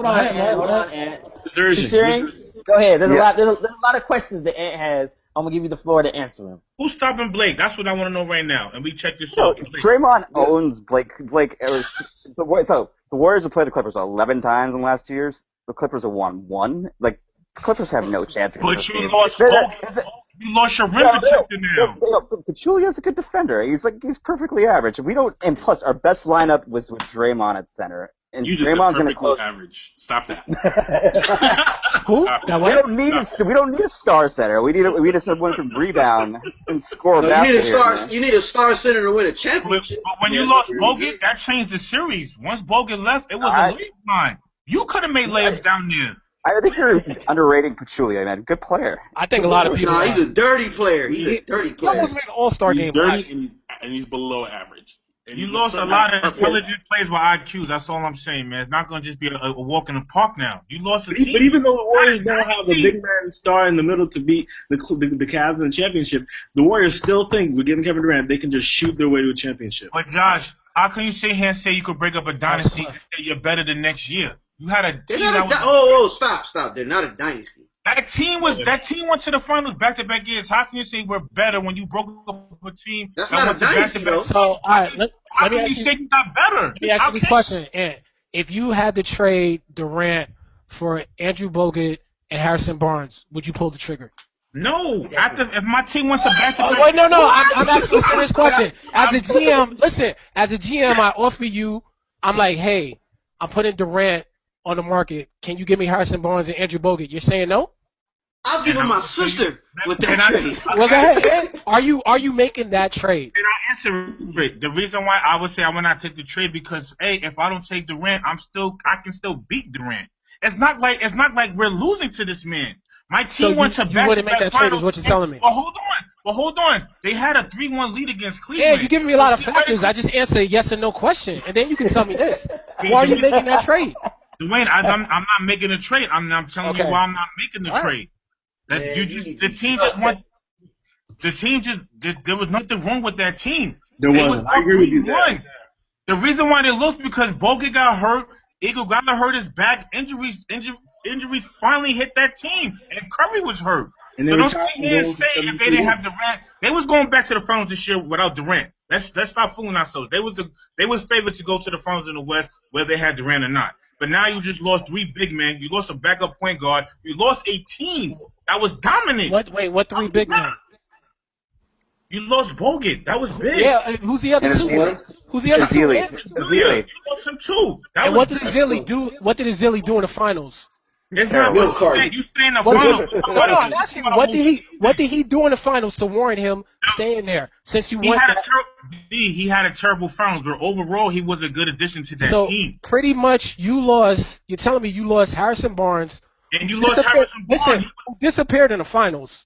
on, Ant. Tshering, go ahead. There's a lot of questions that Ant has. I'm gonna give you the floor to answer them. Who's stopping Blake? That's what I want to know right now. And we check this out. out. Draymond owns Blake. So the Warriors have played the Clippers 11 times in the last 2 years. The Clippers have won 1. Like the Clippers have no chance. But you lost. You lost your rim protector now. Pachulia's a good defender. He's perfectly average. And plus our best lineup was with Draymond at center. And you just Draymond's said perfectly average. Stop that. Who? We don't need a star center. We need someone who can rebound and score baskets. You need a star center to win a championship. But when you lost Bogut, that changed the series. Once Bogut left, it was a lead line. You could have made layups down there. I think you're underrating Pachulia, man. Good player. I think a lot of people. No, he's a dirty player. He almost made an All-Star game. Dirty and he's below average. And you lost a lot of intelligent players with IQs. That's all I'm saying, man. It's not going to just be a walk in the park now. You lost a team. But even though the Warriors don't have a big man star in the middle to beat the Cavs in the championship, the Warriors still think, we're giving Kevin Durant, they can just shoot their way to a championship. But Josh, how can you sit here and say you could break up a dynasty and say you're better than next year? You had a team stop. They're not a dynasty. That team went to the finals back-to-back years. How can you say we're better when you broke up a team? That's not a dynasty, though. So, all right, let me say you got better? Let me ask you this question, and if you had to trade Durant for Andrew Bogut and Harrison Barnes, would you pull the trigger? No. If my team went to basketball. Oh, wait, no. I'm asking a serious question. As a GM, listen. As a GM, I offer you. I'm like, hey, I'm putting Durant on the market. Can you give me Harrison Barnes and Andrew Bogut? You're saying no? I'll give him my sister with that trade. Well, go ahead. Are you making that trade? And I answer it. The reason why I would say I would not take the trade because if I don't take Durant, I can still beat Durant. It's not like we're losing to this man. My team went to you wouldn't make that trade, is what you're telling me. Well, hold on. They had a 3-1 lead against Cleveland. Yeah, you're giving me a lot of factors. I just answer a yes or no question, and then you can tell me this. Why are you making that trade? Dwayne, I'm not making a trade. I'm telling you why I'm not making the trade. That's there was nothing wrong with that team. There wasn't. I agree with you there. The reason why they lost because Bogut got hurt, Eagle got hurt his back, injuries finally hit that team, and Curry was hurt. And so don't sit here and say if they didn't have Durant, they was going back to the finals this year without Durant. Let's stop fooling ourselves. They was favored to go to the finals in the West, whether they had Durant or not. But now you just lost 3 big men. You lost a backup point guard. You lost a team that was dominant. What 3 big men? You lost Bogut. That was big. Yeah, who's the other 2? Who's the other 2? Ezeli. You lost him too. And what did Ezeli do? What did Ezeli do in the finals? It's not Milk cartons. you stay in the finals. I'm asking you, what did he do in the finals to warrant him staying there? Since you went he had a terrible finals, but overall he was a good addition to that team. Pretty much you're telling me you lost Harrison Barnes. And you lost Harrison Barnes. Listen, who disappeared in the finals?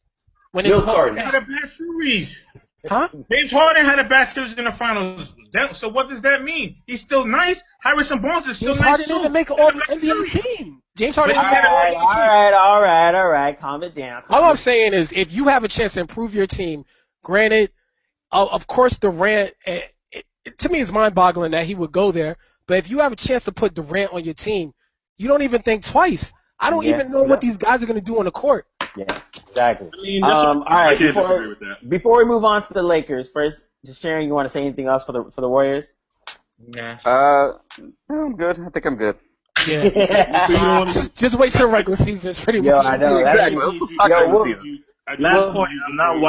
Milk cartons. He had a bad series. Huh? James Harden had a bad series in the finals. So what does that mean? He's still nice. Harrison Barnes is still James nice Harden too. didn't make an All-NBA team. James Harden didn't make an All All-NBA team. right. Calm it down. All I'm saying is, if you have a chance to improve your team, granted, of course Durant, to me it's mind-boggling that he would go there, but if you have a chance to put Durant on your team, you don't even think twice. I don't even know what these guys are going to do on the court. Yeah, exactly. I All right, can't disagree with that. before we move on to the Lakers, first, just Tshering, you want to say anything else for the Warriors? No, I'm good. I think I'm good. Yeah. Just wait till regular season. It's pretty much. I know. Exactly. Let's talk about the season. Last point, I'm not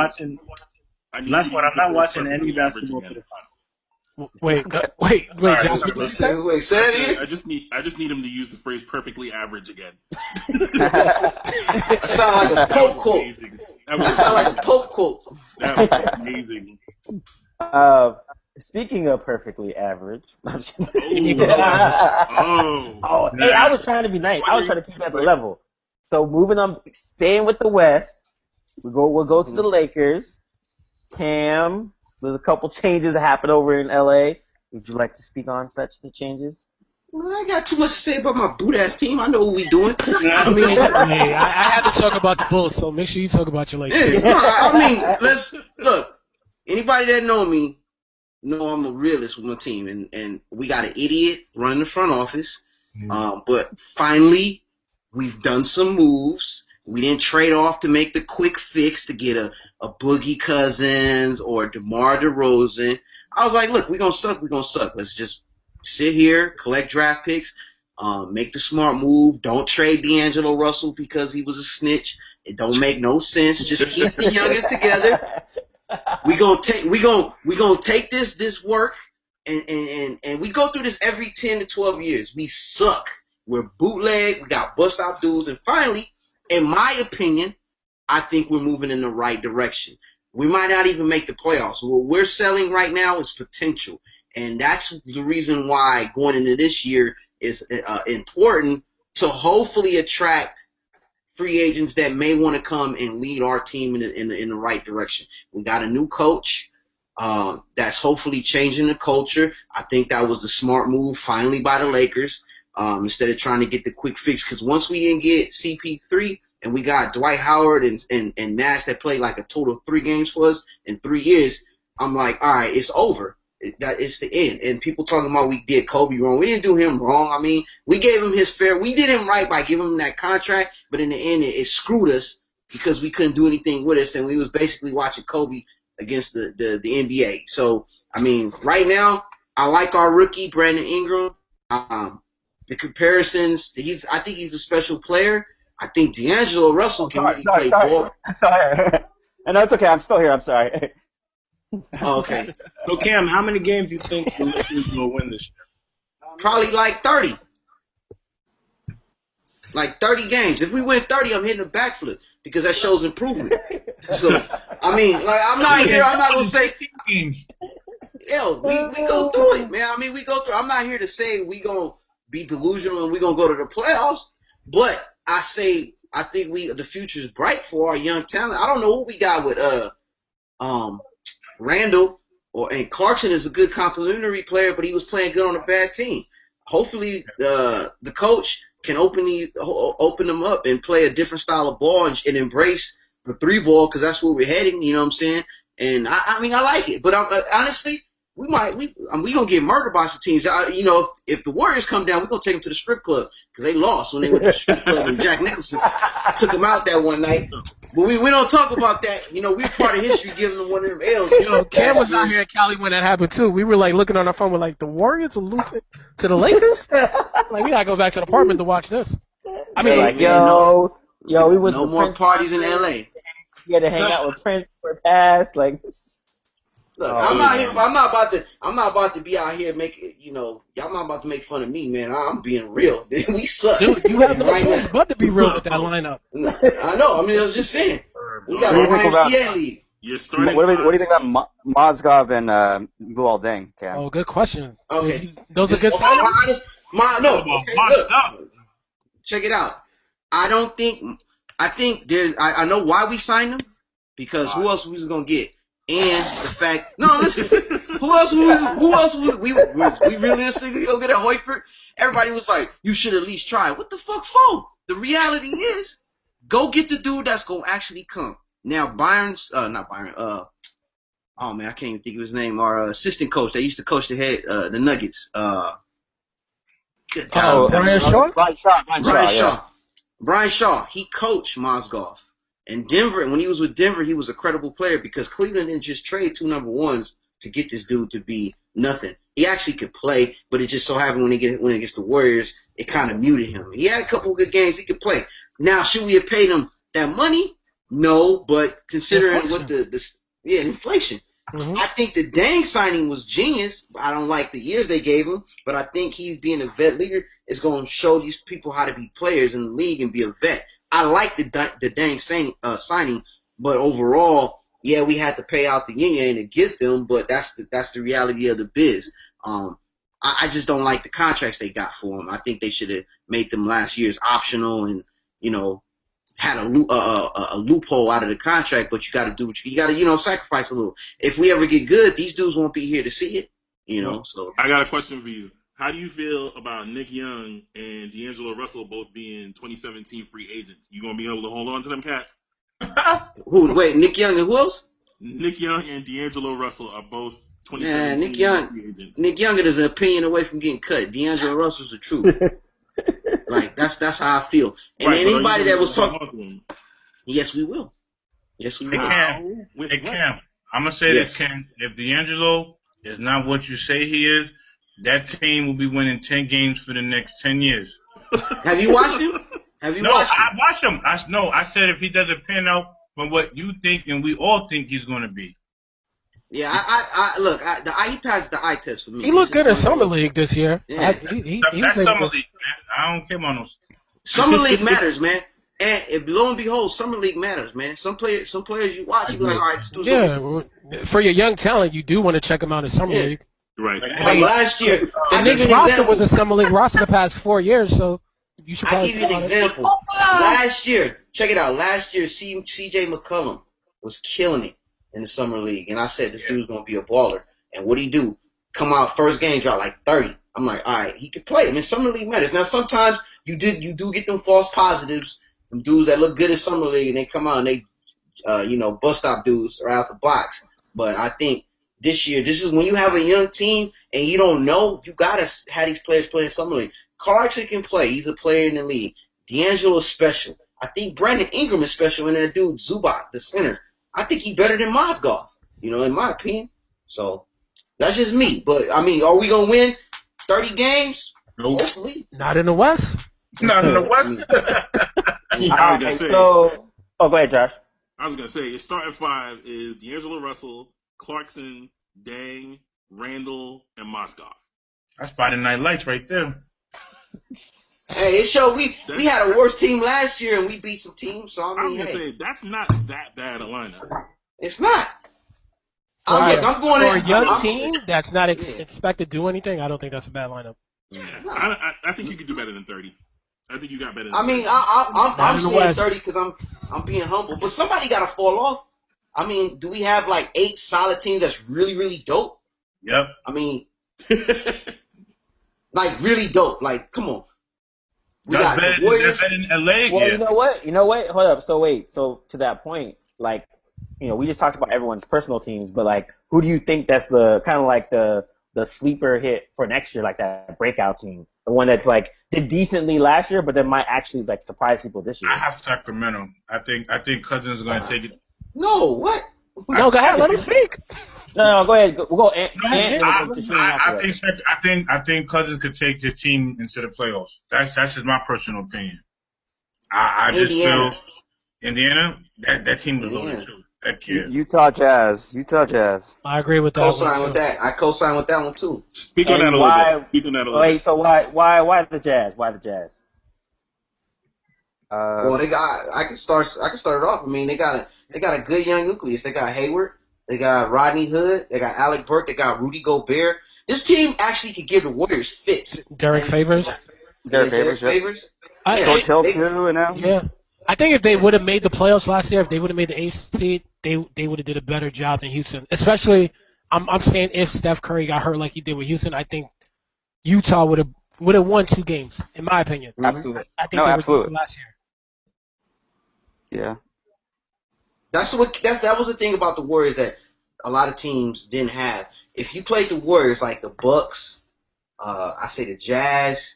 watching any basketball to the final. Wait, Josh. What did you say? Wait, say that again? I just need him to use the phrase "perfectly average" again. That sound like a Pope quote. Amazing. That sound like a Pope quote. That was amazing. Speaking of perfectly average. Oh. Hey, I was trying to be nice. I was trying to keep it at the level. So moving on, staying with the West, we'll go to the Lakers. Cam, there's a couple changes that happened over in LA. Would you like to speak on such the changes? Well, I got too much to say about my boot ass team. I know what we doing. I mean, Hey, I had to talk about the Bulls, so make sure you talk about your Lakers. yeah, no, I mean, let's look. Anybody that know me know I'm a realist with my team, and we got an idiot running the front office. But finally, we've done some moves. We didn't trade off to make the quick fix to get a Boogie Cousins or DeMar DeRozan. I was like, look, we're gonna suck. Let's just sit here, collect draft picks, make the smart move. Don't trade D'Angelo Russell because he was a snitch. It don't make no sense. Just keep the youngins together. We gonna take this work and we go through this every 10 to 12 years. We suck. We're bootleg. We got bust out dudes, and finally, in my opinion, I think we're moving in the right direction. We might not even make the playoffs. What we're selling right now is potential. And that's the reason why going into this year is important to hopefully attract free agents that may want to come and lead our team in the right direction. We got a new coach that's hopefully changing the culture. I think that was the smart move finally by the Lakers instead of trying to get the quick fix. Because once we didn't get CP3 and we got Dwight Howard and Nash that played like a total of 3 games for us in 3 years, I'm like, all right, it's over. It's the end. And people talking about we did Kobe wrong. We didn't do him wrong. I mean, we gave him his fair. We did him right by giving him that contract, but in the end, it screwed us because we couldn't do anything with us, and we was basically watching Kobe against the NBA. So, I mean, right now, I like our rookie, Brandon Ingram. the comparisons. I think he's a special player. I think D'Angelo Russell can really play ball. Sorry. No, it's okay. I'm still here. I'm sorry. Oh, okay. So Cam, how many games do you think the Lakers will win this year? Probably like 30. Like 30 games. If we win 30, I'm hitting a backflip because that shows improvement. So, I mean, like, I'm not going to say, yo, we go through it, man. I mean, we go through I'm not here to say we going to be delusional and we going to go to the playoffs, but I think the future is bright for our young talent. I don't know what we got with, Randall and Clarkson is a good complementary player, but he was playing good on a bad team. Hopefully, the coach can open them up and play a different style of ball and embrace the 3-ball because that's where we're heading. You know what I'm saying? And I mean, I like it, but honestly, we gonna get murdered by some teams. If the Warriors come down, we're gonna take them to the strip club because they lost when they went to the strip club and Jack Nicholson took them out that one night. But we don't talk about that. You know, we're part of history giving them one of them L's. Cam was out here in Cali when that happened too. We were like looking on our phone, we're like, the Warriors will lose it to the Lakers? Like, we gotta go back to the apartment to watch this. I mean, like, yo, we went no to more Prince parties in LA. He had to hang out with Prince for pass, like. Look, I'm not about to be out here making, y'all not about to make fun of me, man. I'm being real. We suck. Dude, you have no choice but to be real with that lineup. I know. I mean, I was just saying. We got a YMCA league. What do you think about Mozgov and Luol Deng, Cam? Oh, good question. Okay. Those are good signings? Look. Check it out. I think I know why we signed them because who else was going to get? And the fact, listen, who else we realistically go get at Hoyford? Everybody was like, you should at least try. What the fuck for? The reality is, go get the dude that's gonna actually come. Now not Byron, oh man, I can't even think of his name. Our assistant coach that used to coach the Nuggets. Brian Shaw? Brian Shaw. He coached Mozgov. And Denver, when he was with Denver, he was a credible player because Cleveland didn't just trade 2 number 1s to get this dude to be nothing. He actually could play, but it just so happened when it gets the Warriors, it kind of muted him. He had a couple of good games he could play. Now, should we have paid him that money? No, but considering inflation. Inflation. Mm-hmm. I think the Dang signing was genius. I don't like the years they gave him, but I think he's being a vet leader is going to show these people how to be players in the league and be a vet. I like the Dang signing, but overall, yeah, we had to pay out the yin-yang to get them, but that's the reality of the biz. I just don't like the contracts they got for them. I think they should have made them last year's optional and, had a loophole out of the contract, but you got to do what you got to, sacrifice a little. If we ever get good, these dudes won't be here to see it, so. I got a question for you. How do you feel about Nick Young and D'Angelo Russell both being 2017 free agents? You gonna be able to hold on to them cats? Wait, Nick Young and who else? Nick Young and D'Angelo Russell are both 2017 free agents. Nick Young is an opinion away from getting cut. D'Angelo Russell's the truth. Like that's how I feel. And right, anybody that was talking, yes, we will. Yes, we will. Cam, I'm gonna say this, Cam. If D'Angelo is not what you say he is, that team will be winning 10 games for the next 10 years. Have you watched him? No, I watched him. I said if he doesn't pan out from what you think and we all think he's going to be. Yeah, look, he passed the eye test for me. He looked good in Summer League this year. Yeah. That's Summer League, man. I don't care about no. Summer League matters, man. And lo and behold, Summer League matters, man. Some players you watch, you be like, all right, this dude's for your young talent, you do want to check him out in Summer League. Right. Like last year, the Knicks roster was a Summer League roster the past 4 years, so you should probably. I'll give you an example. Last year, check it out. Last year, C.J. McCollum was killing it in the Summer League, and I said this dude's gonna be a baller. And what'd he do? Come out first game, drop like 30. I'm like, all right, he can play. I mean, Summer League matters. Now, sometimes you do get them false positives, them dudes that look good in Summer League, and they come out and they, bust stop dudes are out the box. But I think. This year, this is when you have a young team and you don't know, you got to have these players play in Summer League. Clarkson can play. He's a player in the league. D'Angelo is special. I think Brandon Ingram is special, and that dude Zubac, the center. I think he's better than Mozgov, in my opinion. So that's just me. But, I mean, are we going to win 30 games? Nope. Hopefully. Not in the West. Not in the West. I was gonna Okay, say. so, go ahead, Josh. I was gonna say your starting five is D'Angelo Russell, Clarkson, Dang, Randall, and Moskoff. That's Friday Night Lights right there. Hey, it showed we had a worse team last year and we beat some teams. So I I mean, was gonna hey, say that's not that bad a lineup. it's not. Oh, I'm yeah. going For a in. young I'm- team that's not Yeah. expected to do anything, I don't think that's a bad lineup. I think you could do better than 30. I think you got better than I mean, 30. Not I'm in the saying West. 30 because I'm being humble. But somebody got to fall off. I mean, do we have like 8 solid teams that's really, really dope? Yep. I mean, like really dope. Like, come on. We got the Warriors. That's in LA. Well, Yeah. you know what? Hold up. So to that point, like, we just talked about everyone's personal teams, but like, who do you think that's the kind of like the sleeper hit for next year, like that breakout team, the one that's like did decently last year, but that might actually like surprise people this year? I have Sacramento. I think Cousins is going to take it. No, what? No, go ahead. Let him speak. No, go ahead. We'll go Ant, No, and I- we'll go to Tshering after that. I think Cousins could take this team into the playoffs. That's just my personal opinion. I just Indiana. feel Indiana, that team was Indiana. loaded too. That kid. Utah Jazz. I agree with that. Co-sign one, with too. that. I co-sign with that one too. Speak on that a little bit. Speak on that a little Wait, bit. so why the Jazz? Why the Jazz? Well, they got. I can start it off. I mean, they got a good young nucleus. They got Hayward. They got Rodney Hood. They got Alec Burke. They got Rudy Gobert. This team actually could give the Warriors fits. Derek Favors. Derek Derek Favors, yep. Favors. I- Yeah, Hill they- too, now. Yeah. I think if they would have made the playoffs last year, if they would have made the 8th seed, they would have did a better job than Houston. Especially, I'm saying if Steph Curry got hurt like he did with Houston, I think Utah would have won 2 games, in my opinion. Absolutely. I think No, they absolutely. were last year. Yeah. That was the thing about the Warriors that a lot of teams didn't have. If you played the Warriors like the Bucks, I say the Jazz,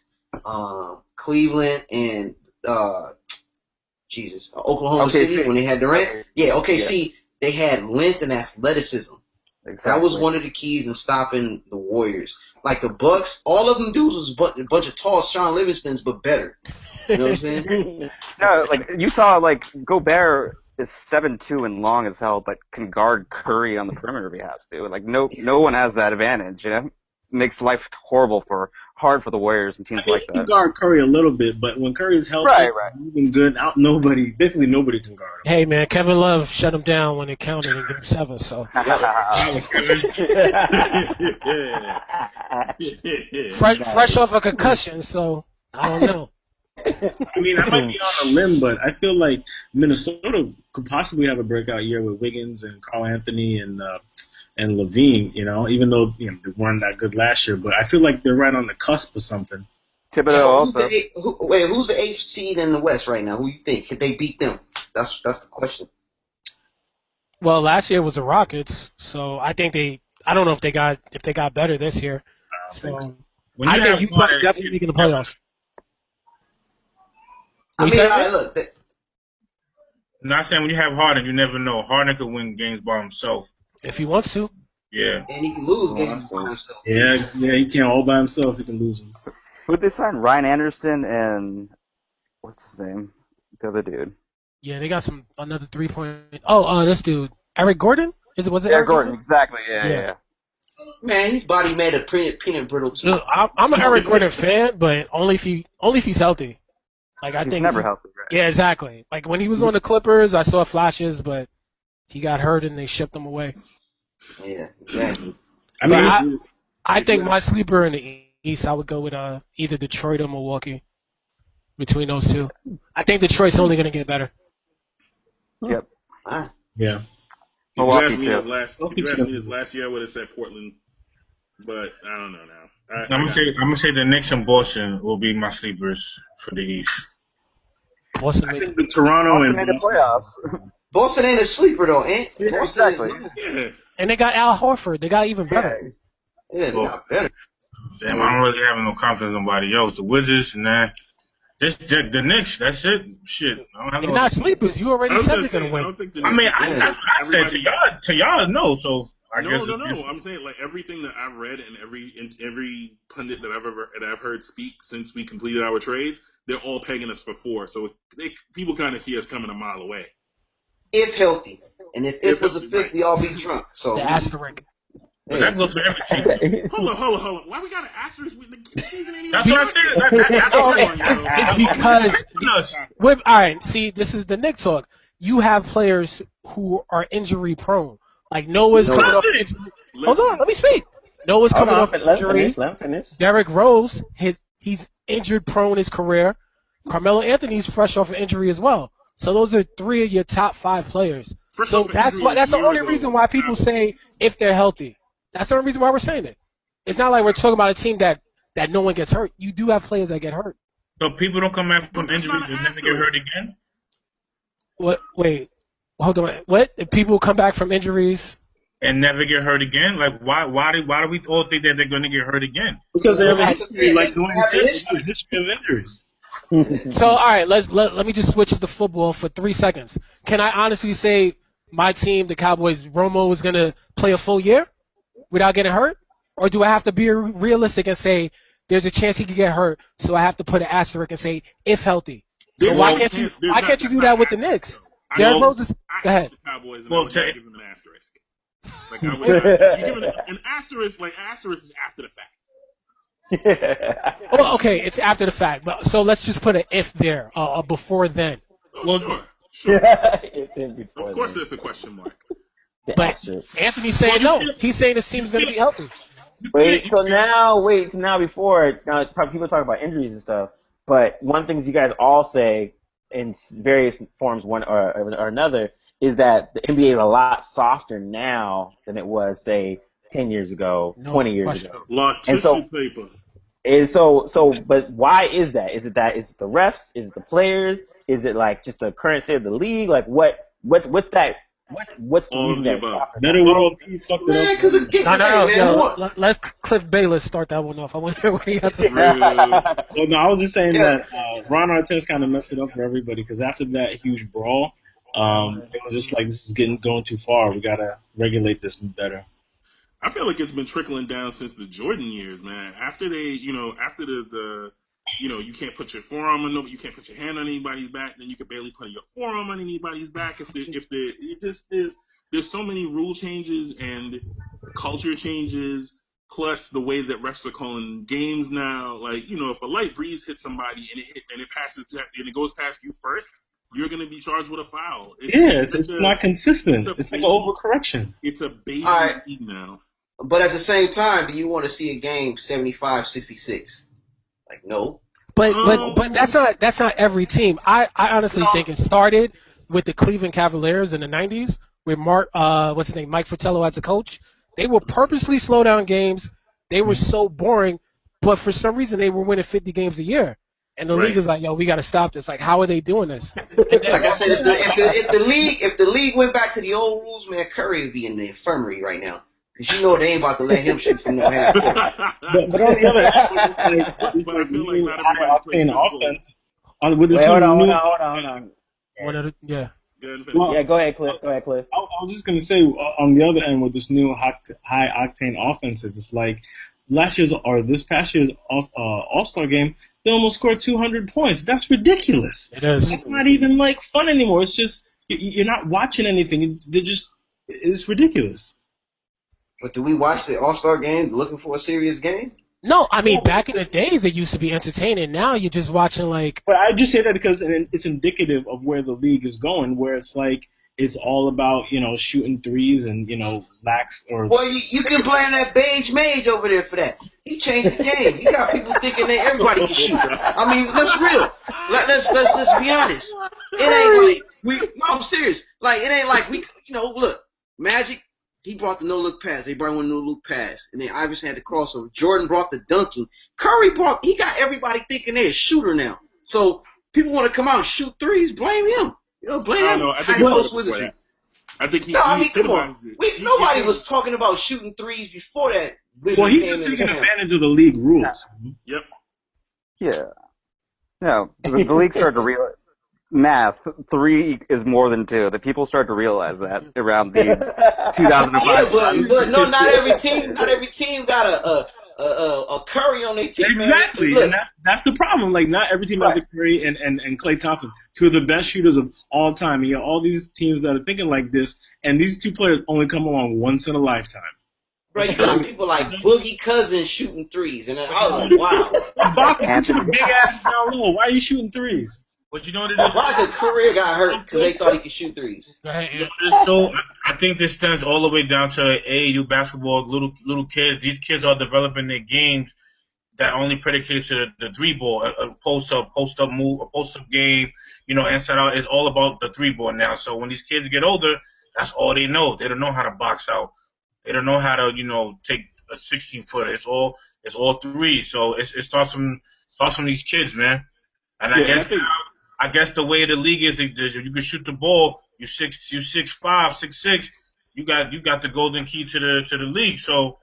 Cleveland, and Oklahoma OKC. City when they had Durant. Yeah, OKC, they had length and athleticism. Exactly. That was one of the keys in stopping the Warriors. Like the Bucks, all of them dudes was a bunch of tall Sean Livingstons, but better. You know what I'm saying? No, like Utah, like Gobert is 7'2" and long as hell, but can guard Curry on the perimeter if he has to. Like no one has that advantage. You know, makes life hard for the Warriors and teams like He can that. guard Curry a little bit, but when Curry's healthy, Right. moving good, basically nobody can guard him. Hey, man, Kevin Love shut him down when it counted in Game 7, so. Fresh off a concussion, so I don't know. I mean, I might be on a limb, but I feel like Minnesota could possibly have a breakout year with Wiggins and Karl Anthony and Levine. You know, even though they weren't that good last year, but I feel like they're right on the cusp of something. Thibodeau also. Who's the 8th seed in the West right now? Who you think? Could they beat them? That's the question. Well, last year was the Rockets, so I think I don't know if they got better this year. So When I you think have Utah's Harden, definitely making the playoffs. I What mean, you said? look, not saying when you have Harden, you never know. Harden could win games by himself. If he wants to. Yeah. and he can lose games by himself. Yeah, he can't all by himself. He can lose them. Who'd they sign? Ryan Anderson and what's his name? The other dude. Yeah, they got another 3-point. Oh, this dude, Eric Gordon? Was it Eric Eric Gordon, exactly. Yeah. Yeah. Man, his body made of peanut brittle too. Look, I'm an Eric Gordon fan, but only if he's healthy. Like I He's think never healthy, right? Yeah, exactly. Like when he was on the Clippers, I saw flashes, but he got hurt and they shipped him away. Yeah, exactly. I mean, But I think my sleeper in the East, I would go with either Detroit or Milwaukee. Between those two, I think Detroit's only going to get better. Yep. yeah. If you Milwaukee asked me too. this last year, I would have said Portland, but I don't know now. I'm gonna say the Knicks and Boston will be my sleepers for the East. Boston I made think the Toronto Boston and made the playoffs. Boston ain't a sleeper though, ain't? Yeah, Boston exactly. Yeah. and they got Al Horford. They got even better. Yeah, they got better. Damn, I don't really have no confidence in nobody else. The Wizards, nah. The Knicks, that's it. Shit. I don't have They're no. not sleepers. You already I was said gonna they're say, going to I win. don't think the I mean, Knicks- I said to y'all no. So No. I'm saying like everything that I've read and every pundit that I've heard speak since we completed our trades, they're all pegging us for 4. So people kind of see us coming a mile away. If healthy, and if was a fifth, right. we all be drunk. So The asterisk. But that goes for every team. Hold on. Why we got an asterisk with the season? Ain't even That's what I said. It's because all right. See, this is the Knicks talk. You have players who are injury prone. Like Noah's coming off injury. Hold on, let me speak. Noah's coming off injury. Let him finish. Derrick Rose, he's injured prone his career. Carmelo Anthony's fresh off an injury as well. So those are 3 of your top 5 players. So that's the only reason why people say if they're healthy. That's the only reason why we're saying it. It's not like we're talking about a team that no one gets hurt. You do have players that get hurt. So people don't come back from injuries and never get hurt again? What? Wait. Hold on. What? If people come back from injuries and never get hurt again? Like why do we all think that they're going to get hurt again? Because they have a history, like doing a history of injuries. So all right, let me just switch it to football for 3 seconds. Can I honestly say my team, the Cowboys, Romo is going to play a full year without getting hurt? Or do I have to be realistic and say there's a chance he could get hurt, so I have to put an asterisk and say if healthy? So why can't you do that with the Knicks? Derrick Rose is go ahead. Cowboys and I would give him an asterisk. Like I would you give it an asterisk. Like asterisk is after the fact. Well, okay, it's after the fact, but so let's just put an if there, before then. Sure. Of course, there's a question mark. But Anthony's saying no. He's saying this team's going to be healthy. Wait till now before probably people talk about injuries and stuff. But one thing you guys all say in various forms, one or another, is that the NBA is a lot softer now than it was, say, 10 years ago, 20 years ago. Like tissue paper. But why is that? Is it the refs? Is it the players? Is it like just the current state of the league? Like what's that? What's the reason that? Better world peace fucked it up. Because No. Let Cliff Bayless start that one off. I want to hear what he has to say. Well, no, I was just saying that Ron Artest kind of messed it up for everybody because after that huge brawl, it was just like this is going too far. We gotta regulate this better. I feel like it's been trickling down since the Jordan years, man. After they, after the you can't put your forearm on nobody, you can't put your hand on anybody's back, then you can barely put your forearm on anybody's back. There's so many rule changes and culture changes, plus the way that refs are calling games now. Like, if a light breeze hits somebody and it goes past you first, you're going to be charged with a foul. It's not consistent. It's like an overcorrection. It's a baby league now. But at the same time, do you want to see a game 75-66? Like, no. But that's not every team. I honestly think it started with the Cleveland Cavaliers in the 90s with Mike Fratello as a coach. They would purposely slow down games. They were so boring, but for some reason they were winning 50 games a year. And the league is like, yo, we got to stop this. Like, how are they doing this? Like I said, if the league went back to the old rules, man, Curry would be in the infirmary right now. Because they ain't about to let him shoot from no half court. But on the other hand, it's like new high-octane offense. With this hold on. Yeah, go ahead, Cliff. I was just going to say, on the other end, with this new high-octane offense, it's like this past year's All-Star game, they almost scored 200 points. That's ridiculous. It is. It's not even like fun anymore. It's just you're not watching anything. It's ridiculous. But do we watch the All-Star game looking for a serious game? No, I mean, back in the days, it used to be entertaining. Now you're just watching, like... But I just say that because it's indicative of where the league is going, where it's like, it's all about, shooting threes and, lax or... Well, you can blame that beige mage over there for that. He changed the game. He got people thinking that everybody can shoot. I mean, let's real. Let's be honest. It ain't like I'm serious. Like, it ain't like look, Magic... He brought the no-look pass. They brought one no-look pass. And then Iverson had the crossover. Jordan brought the dunking. Curry he got everybody thinking they're a shooter now. So people want to come out and shoot threes, blame him. Blame him. I think come on. Nobody was talking about shooting threes before that. Well, he's just taking advantage of the league rules. Yep. Yeah. No, the league started to realize math. 3 is more than 2. The people start to realize that around the 2005. Yeah, but no, not every team got a Curry on their team, man. Exactly, Look, and that's the problem. Like, not every team has a Curry and Klay Thompson, two of the best shooters of all time. You got all these teams that are thinking like this, and these two players only come along once in a lifetime. bro, you got people like Boogie Cousins shooting threes, and I was like, wow. Ibaka, put your big ass down low. Why are you shooting threes? But you know what it is? Ibaka's career got hurt because they thought he could shoot threes. So I think this stems all the way down to AAU basketball. Little kids, these kids are developing their games that only predicates to the three ball, a post up move, a post up game. You know, inside out is all about the three ball now. So when these kids get older, that's all they know. They don't know how to box out. They don't know how to, take a 16-footer. It's all three. So it starts from these kids, man. And I guess the way the league is you can shoot the ball. You 6'5", 6'6". You got the golden key to the league. So,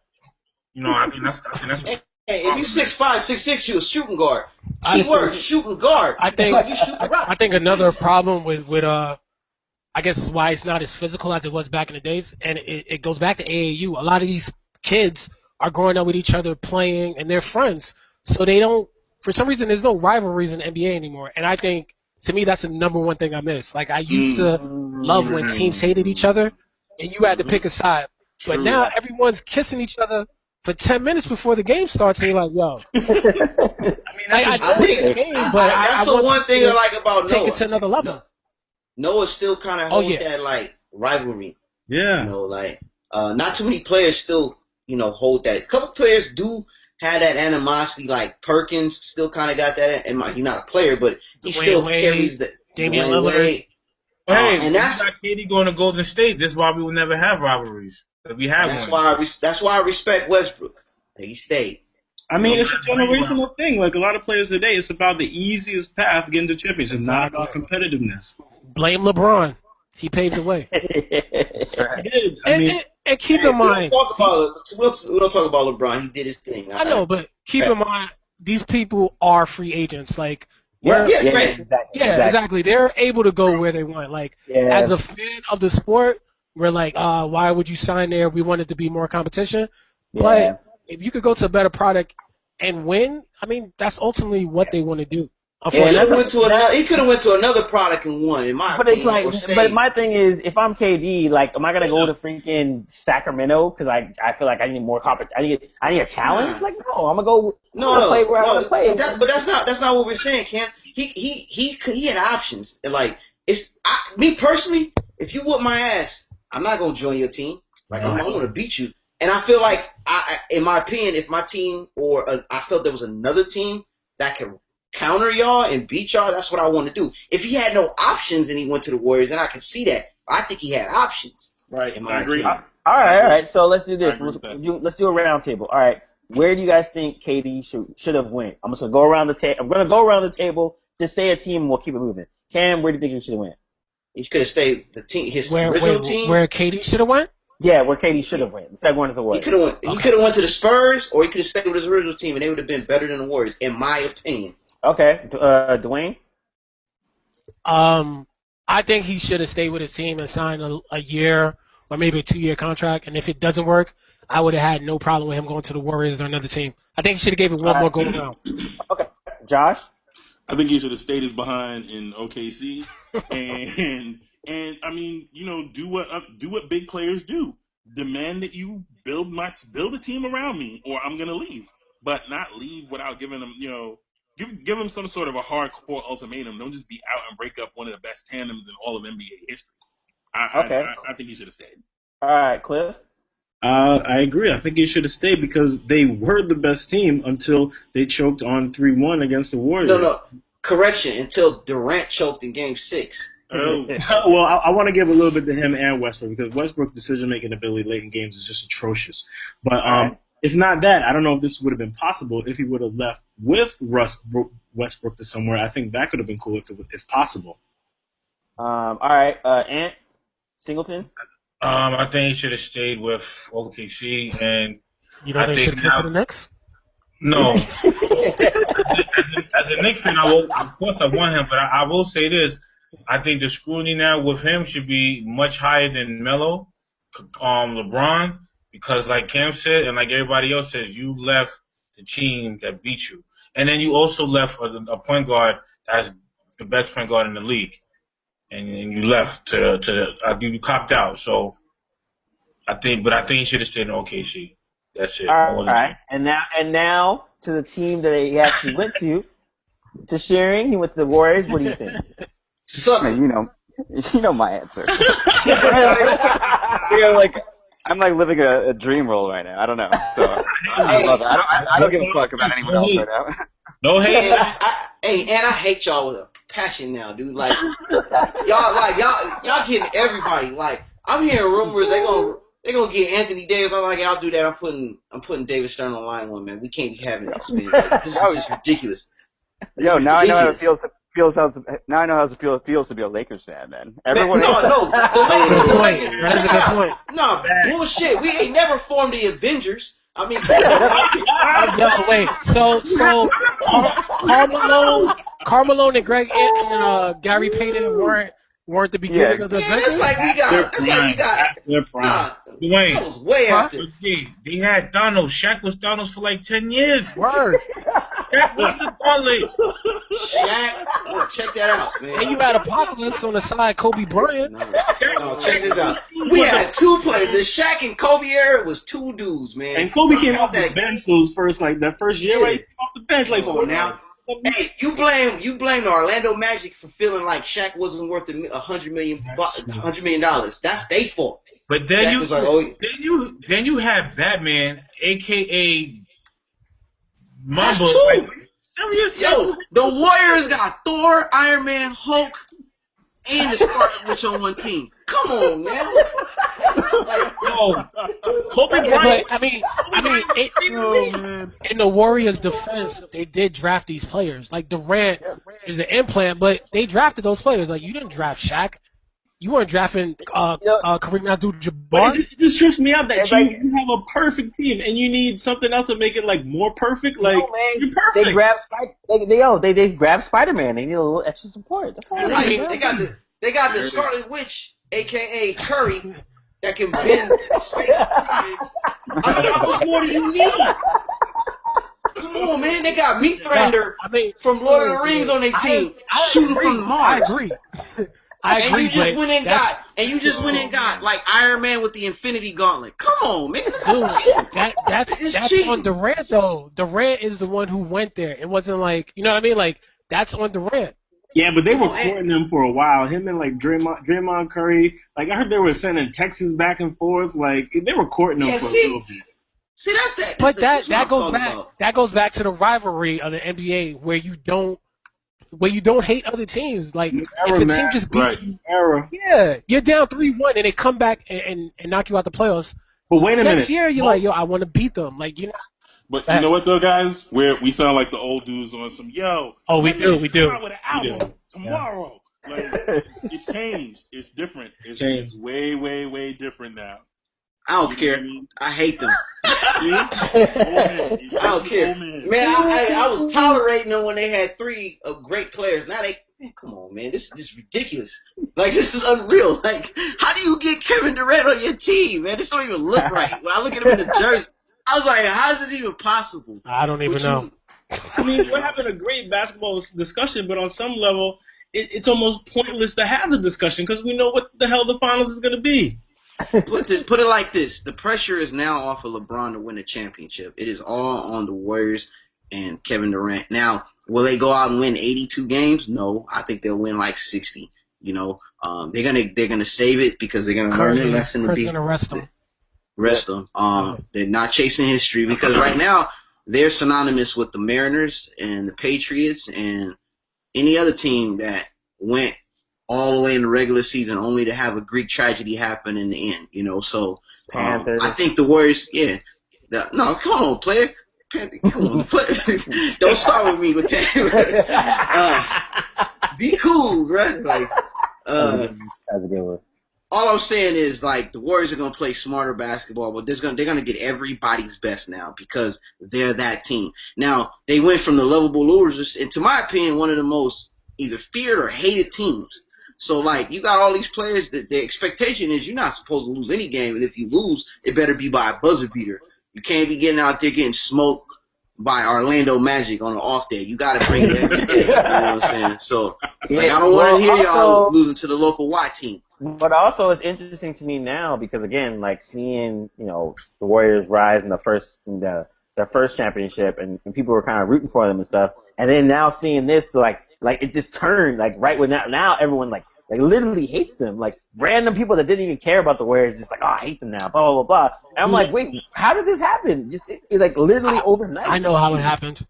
I think that's. Hey, if you 6'5", 6'6", you a shooting guard. Keyword shooting guard. I think like you shooting rock. I think another problem with I guess why it's not as physical as it was back in the days, and it goes back to AAU. A lot of these kids are growing up with each other playing, and they're friends. So they don't, for some reason, there's no rivalries in the NBA anymore. And I think, to me, that's the number one thing I miss. Like, I used to love when teams hated each other, and you had to pick a side. But now everyone's kissing each other for 10 minutes before the game starts, and you're like, yo. I think the game, but that's the one thing I like about Noah. Take it to another level. Noah still kind of holds that, like, rivalry. Yeah. Not too many players still, hold that. A couple players do have that animosity, like Perkins still kind of got that. And he's not a player, but he still carries the Damian Lillard. Hey, and that's not KD going to Golden State. This is why we will never have rivalries. We have one. That's why I respect Westbrook. He stayed. I mean, it's a generational thing. Like, a lot of players today, it's about the easiest path getting to championship, not about competitiveness. Blame LeBron. He paved the way. That's right. He did. And keep in mind. We don't talk about LeBron. He did his thing. I know, but keep in mind, these people are free agents. Like, exactly. They're able to go where they want. Like, as a fan of the sport, we're like, why would you sign there? We want it to be more competition. Yeah. But if you could go to a better product and win, I mean, that's ultimately what they want to do. He could have went to another product and won, in my opinion. But my thing is, if I'm KD, like, am I gonna go to freaking Sacramento because I feel like I need more competition? I need a challenge. Like, no, I'm gonna go. Play where I want to play. But that's not what we're saying, Cam. He had options. And, like, me personally, if you whoop my ass, I'm not gonna join your team. Like, I'm gonna beat you. And I feel like, in my opinion, if my team I felt there was another team that could counter y'all and beat y'all, that's what I want to do. If he had no options and he went to the Warriors, then I can see that. I think he had options. Right. I agree. All right. So let's do this. Let's do a round table. All right. Where do you guys think KD should have went? I'm just gonna go around the table. I'm gonna go around the table. Just say a team, and we'll keep it moving. Cam, where do you think he should have went? He could have stayed his original team. Where KD should have went? Yeah, where KD should have went. Instead of going to the Warriors. He could have went to the Spurs, or he could have stayed with his original team, and they would have been better than the Warriors, in my opinion. Okay, Dwayne? I think he should have stayed with his team and signed a year or maybe a 2-year contract. And if it doesn't work, I would have had no problem with him going to the Warriors or another team. I think he should have gave it one more go around. Okay, Josh? I think he should have stayed his behind in OKC, and I mean, do what big players do. Demand that you build a team around me, or I'm gonna leave. But not leave without giving them, give them some sort of a hardcore ultimatum. Don't just be out and break up one of the best tandems in all of NBA history. I think he should have stayed. All right, Cliff? I agree. I think he should have stayed because they were the best team until they choked on 3-1 against the Warriors. No. Correction, until Durant choked in Game 6. Oh. Well, I want to give a little bit to him and Westbrook because Westbrook's decision-making ability late in games is just atrocious. But if not that, I don't know if this would have been possible if he would have left with Westbrook to somewhere. I think that could have been cool if possible. All right, Ant Singleton? I think he should have stayed with OKC, and you don't think he should have gone to the Knicks? No. as a Knicks fan, of course I want him, but I will say this. I think the scrutiny now with him should be much higher than Melo. LeBron, because like Cam said and like everybody else says, you left the team that beat you, and then you also left a point guard that's the best point guard in the league, and you left you copped out. So I think he should have stayed in OKC. That's it. All right. And now to the team that he actually went to Tshering. He went to the Warriors. What do you think? Man, you know my answer. I'm like living a dream role right now. I don't know. So I love it. I don't give a fuck about anyone else right now. No hate. And I hate y'all with a passion now, dude. Like y'all getting everybody. Like I'm hearing rumors they're gonna get Anthony Davis. I'm like, I'll do that. I'm putting David Stern on line one, man. We can't be having this, man. Like, this is just ridiculous. Yo, now I know how it feels. Now I know how it feels to be a Lakers fan, man. Everyone. That's a good point. No, bullshit. We ain't never formed the Avengers. I mean, Yo, wait. So Carmelo and Greg and Gary Payton weren't the beginning of the man, Avengers? it's like we got. Their prime. Dwayne, that was way after. They had Thanos. Shaq was Thanos for like 10 years. Word. Shaq was the gauntlet. Shaq, look, check that out, man. And you had Apocalypse on the side, Kobe Bryant. No, check this out. We had two players. The Shaq and Kobe era was two dudes, man. And Kobe came off the bench those first that first year, right? Off the bench, like now. Hey, you blame the Orlando Magic for feeling like Shaq wasn't worth $100 million. That's their fault. But then you have Batman, aka Mamba. That's two. Like, serious? Yo, the Warriors got Thor, Iron Man, Hulk, and the Scarlet Witch on one team. Come on, man. Kobe Yeah, Bryant. but in the Warriors' defense, they did draft these players. Like Durant is an implant, but they drafted those players. Like you didn't draft Shaq. You weren't drafting Kareem Abdul-Jabbar. But it just trips me out that you have a perfect team and you need something else to make it like more perfect. Like you're perfect. They grabbed they grabbed Spider-Man. They need a little extra support. That's all. They got the Scarlet Witch, aka Curry, that can bend space. I mean, how much more do you need? Come on, man. They got Meat Thrander from Lord of the Rings on their team, shooting from Mars. I agree. And you just went and got like Iron Man with the Infinity Gauntlet. Come on, man. That's on Durant though. Durant is the one who went there. It wasn't like, you know what I mean? Like that's on Durant. Yeah, but they were courting them for a while. Him and like Draymond Curry. Like I heard they were sending texts back and forth. Like they were courting them for a little bit. See, that's that. But that goes back to the rivalry of the NBA where you don't hate other teams. Like if a team just beats you, you're down 3-1 and they come back and knock you out the playoffs. But wait a minute. Next year you're like, yo, I want to beat them. Like you know. But you know what though, guys? We sound like the old dudes on some we do. Come out with an album tomorrow. Like it's changed. It's different. It's way, way, way different now. I don't care. I hate them. I don't care. Man, I was tolerating them when they had three great players. Now come on, man. This is ridiculous. Like, this is unreal. Like, how do you get Kevin Durant on your team, man? This don't even look right. When I look at him in the jersey, I was like, how is this even possible? I don't even know. I mean, we're having a great basketball discussion, but on some level, it's almost pointless to have the discussion because we know what the hell the finals is going to be. Put it like this. The pressure is now off of LeBron to win a championship. It is all on the Warriors and Kevin Durant. Now, will they go out and win 82 games? No. I think they'll win like 60. You know, they're gonna save it because they're gonna learn their lesson to be rest them. They're not chasing history because right now they're synonymous with the Mariners and the Patriots and any other team that went all the way in the regular season only to have a Greek tragedy happen in the end, you know. So I think the Warriors, no, come on, player. Panther, come on, player. Don't start with me with that. Be cool, bro. Like, all I'm saying is like the Warriors are gonna play smarter basketball, but they're gonna get everybody's best now because they're that team. Now they went from the lovable losers, and to my opinion, one of the most either feared or hated teams. So, like, you got all these players that the expectation is you're not supposed to lose any game, and if you lose, it better be by a buzzer beater. You can't be getting out there getting smoked by Orlando Magic on an off day. You got to bring it every day. You know what I'm saying? So, like, I don't want to hear y'all losing to the local Y team. But also, it's interesting to me now because again, like seeing the Warriors rise in their first championship, and people were kind of rooting for them and stuff, and then now seeing this, like it just turned like right when now everyone like literally hates them, like random people that didn't even care about the Warriors, just like, oh, I hate them now, blah blah blah blah. And I'm like, wait, how did this happen? Just it like literally overnight. I know how it happened.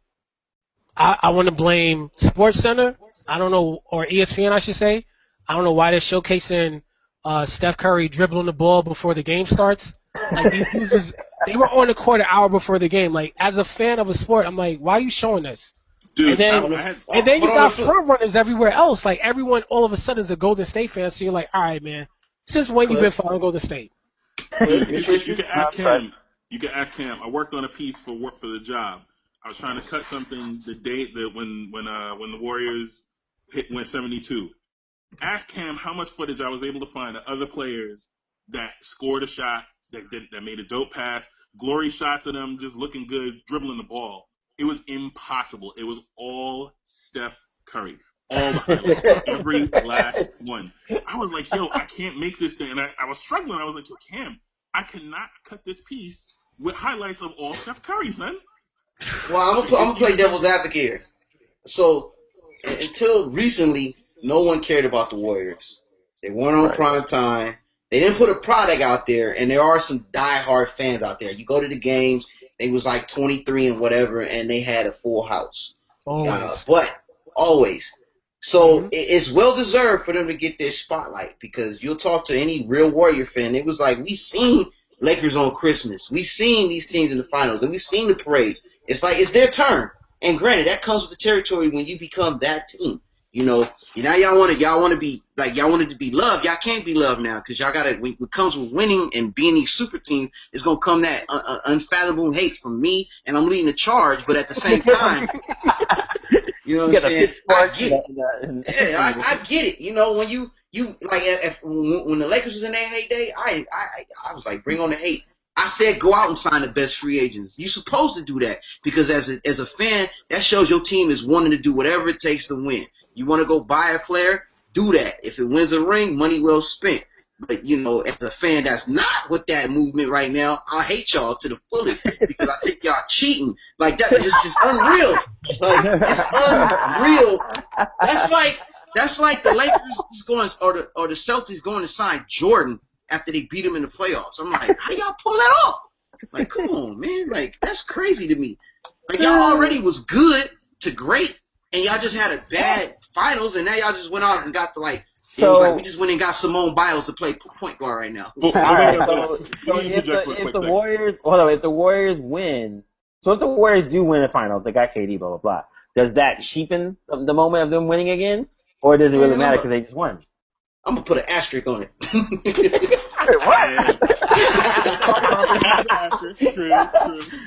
I want to blame SportsCenter. I don't know, or ESPN, I should say. I don't know why they're showcasing Steph Curry dribbling the ball before the game starts. Like these dudes they were on the court an hour before the game. Like as a fan of a sport, I'm like, why are you showing this? Dude, and then you got front runners everywhere else. Like everyone all of a sudden is a Golden State fan, so you're like, all right, man, since when you been following Golden State? You can ask Cam. You can ask Cam. I worked on a piece for the job. I was trying to cut something the day that when the Warriors went 72. Ask Cam how much footage I was able to find of other players that scored a shot, that made a dope pass, glory shots of them just looking good, dribbling the ball. It was impossible. It was all Steph Curry. All the highlights, every last one. I was like, yo, I can't make this thing. And I was struggling. I was like, yo, Cam, I cannot cut this piece with highlights of all Steph Curry, son. Well, I'm gonna play devil's advocate here. So until recently, no one cared about the Warriors. They weren't on prime time. They didn't put a product out there, and there are some diehard fans out there. You go to the games, they was like 23 and whatever, and they had a full house. Always. So it's well deserved for them to get their spotlight because you'll talk to any real Warrior fan. It was like, we seen Lakers on Christmas. We seen these teams in the finals, and we seen the parades. It's like it's their turn. And granted, that comes with the territory when you become that team. Now y'all want to be like, y'all wanted to be loved. Y'all can't be loved now because y'all gotta, when it comes with winning and being these super teams, it's gonna come that unfathomable hate from me, and I'm leading the charge, but at the same time, you know what I'm saying? I get it. Yeah, I get it. When you like, when the Lakers was in their heyday, I was like, bring on the hate. I said go out and sign the best free agents. You're supposed to do that because as a fan, that shows your team is wanting to do whatever it takes to win. You want to go buy a player, do that. If it wins a ring, money well spent. But, as a fan that's not with that movement right now, I hate y'all to the fullest because I think y'all cheating. Like, that is just unreal. Like, it's unreal. That's like the Lakers going, or the Celtics going to sign Jordan after they beat him in the playoffs. I'm like, how y'all pull that off? Like, come on, man. Like, that's crazy to me. Like, y'all already was good to great, and y'all just had a bad finals, and now y'all just went out and got the, like, it was like we just went and got Simone Biles to play point guard right now. All right, so if the Warriors, if the Warriors win, so if the Warriors do win the finals, they got KD, blah, blah, blah, does that cheapen the moment of them winning again? Or does it really matter because they just won? I'm going to put an asterisk on it. What? True.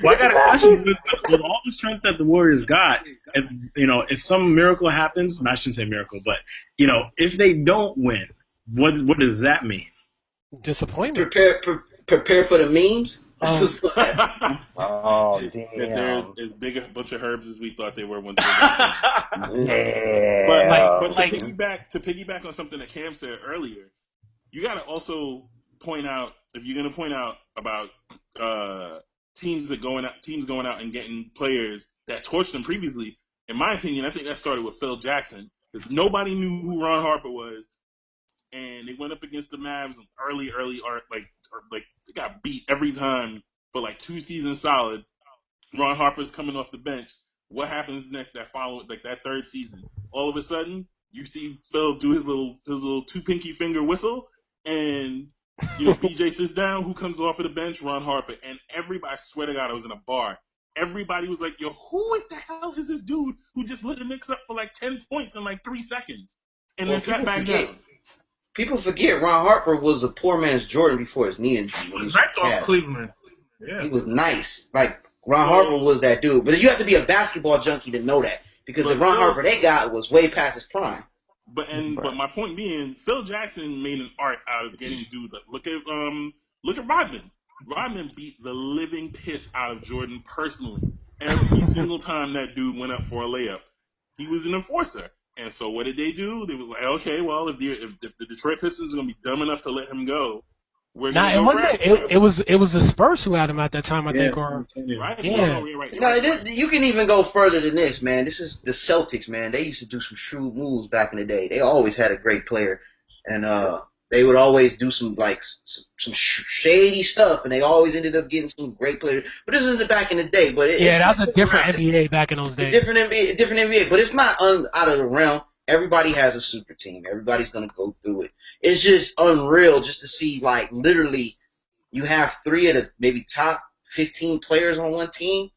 Well, I got a question. With all the strength that the Warriors got, if some miracle happens, I shouldn't say miracle, but, if they don't win, what does that mean? Disappointment. Prepare for the memes. Oh, damn. That they're as big a bunch of herbs as we thought they were when they were. Yeah. But to piggyback on something that Cam said earlier, you got to also point out, if you're going to point out about teams going out and getting players that torched them previously. In my opinion, I think that started with Phil Jackson because nobody knew who Ron Harper was, and they went up against the Mavs early, they got beat every time for like 2 seasons solid. Ron Harper's coming off the bench. What happens next? That third season, all of a sudden you see Phil do his little 2 pinky finger whistle, and BJ sits down. Who comes off of the bench? Ron Harper. And everybody, I swear to God, I was in a bar. Everybody was like, yo, who the hell is this dude who just lit the Knicks up for like 10 points in like 3 seconds? And then sat back down. People forget Ron Harper was a poor man's Jordan before his knee injury. He was right off Cleveland. Yeah. He was nice. Like, Ron Harper was that dude. But you have to be a basketball junkie to know that. Because the Ron Harper they got was way past his prime. But my point being, Phil Jackson made an art out of getting dude. Look at Rodman. Rodman beat the living piss out of Jordan personally every single time that dude went up for a layup. He was an enforcer. And so what did they do? They was like, okay, well, if the Detroit Pistons are gonna be dumb enough to let him go, we're gonna go grab him. It was the Spurs who had him at that time, I think, or Right? yeah. No, you're right. No, you can even go further than this, man. This is the Celtics, man. They used to do some shrewd moves back in the day. They always had a great player, and they would always do some shady stuff, and they always ended up getting some great players. But this is the back in the day. But that was a different NBA back in those days. Different NBA, but it's not out of the realm. Everybody has a super team. Everybody's gonna go through it. It's just unreal just to see, like, literally, you have 3 of the maybe top 15 players on one team,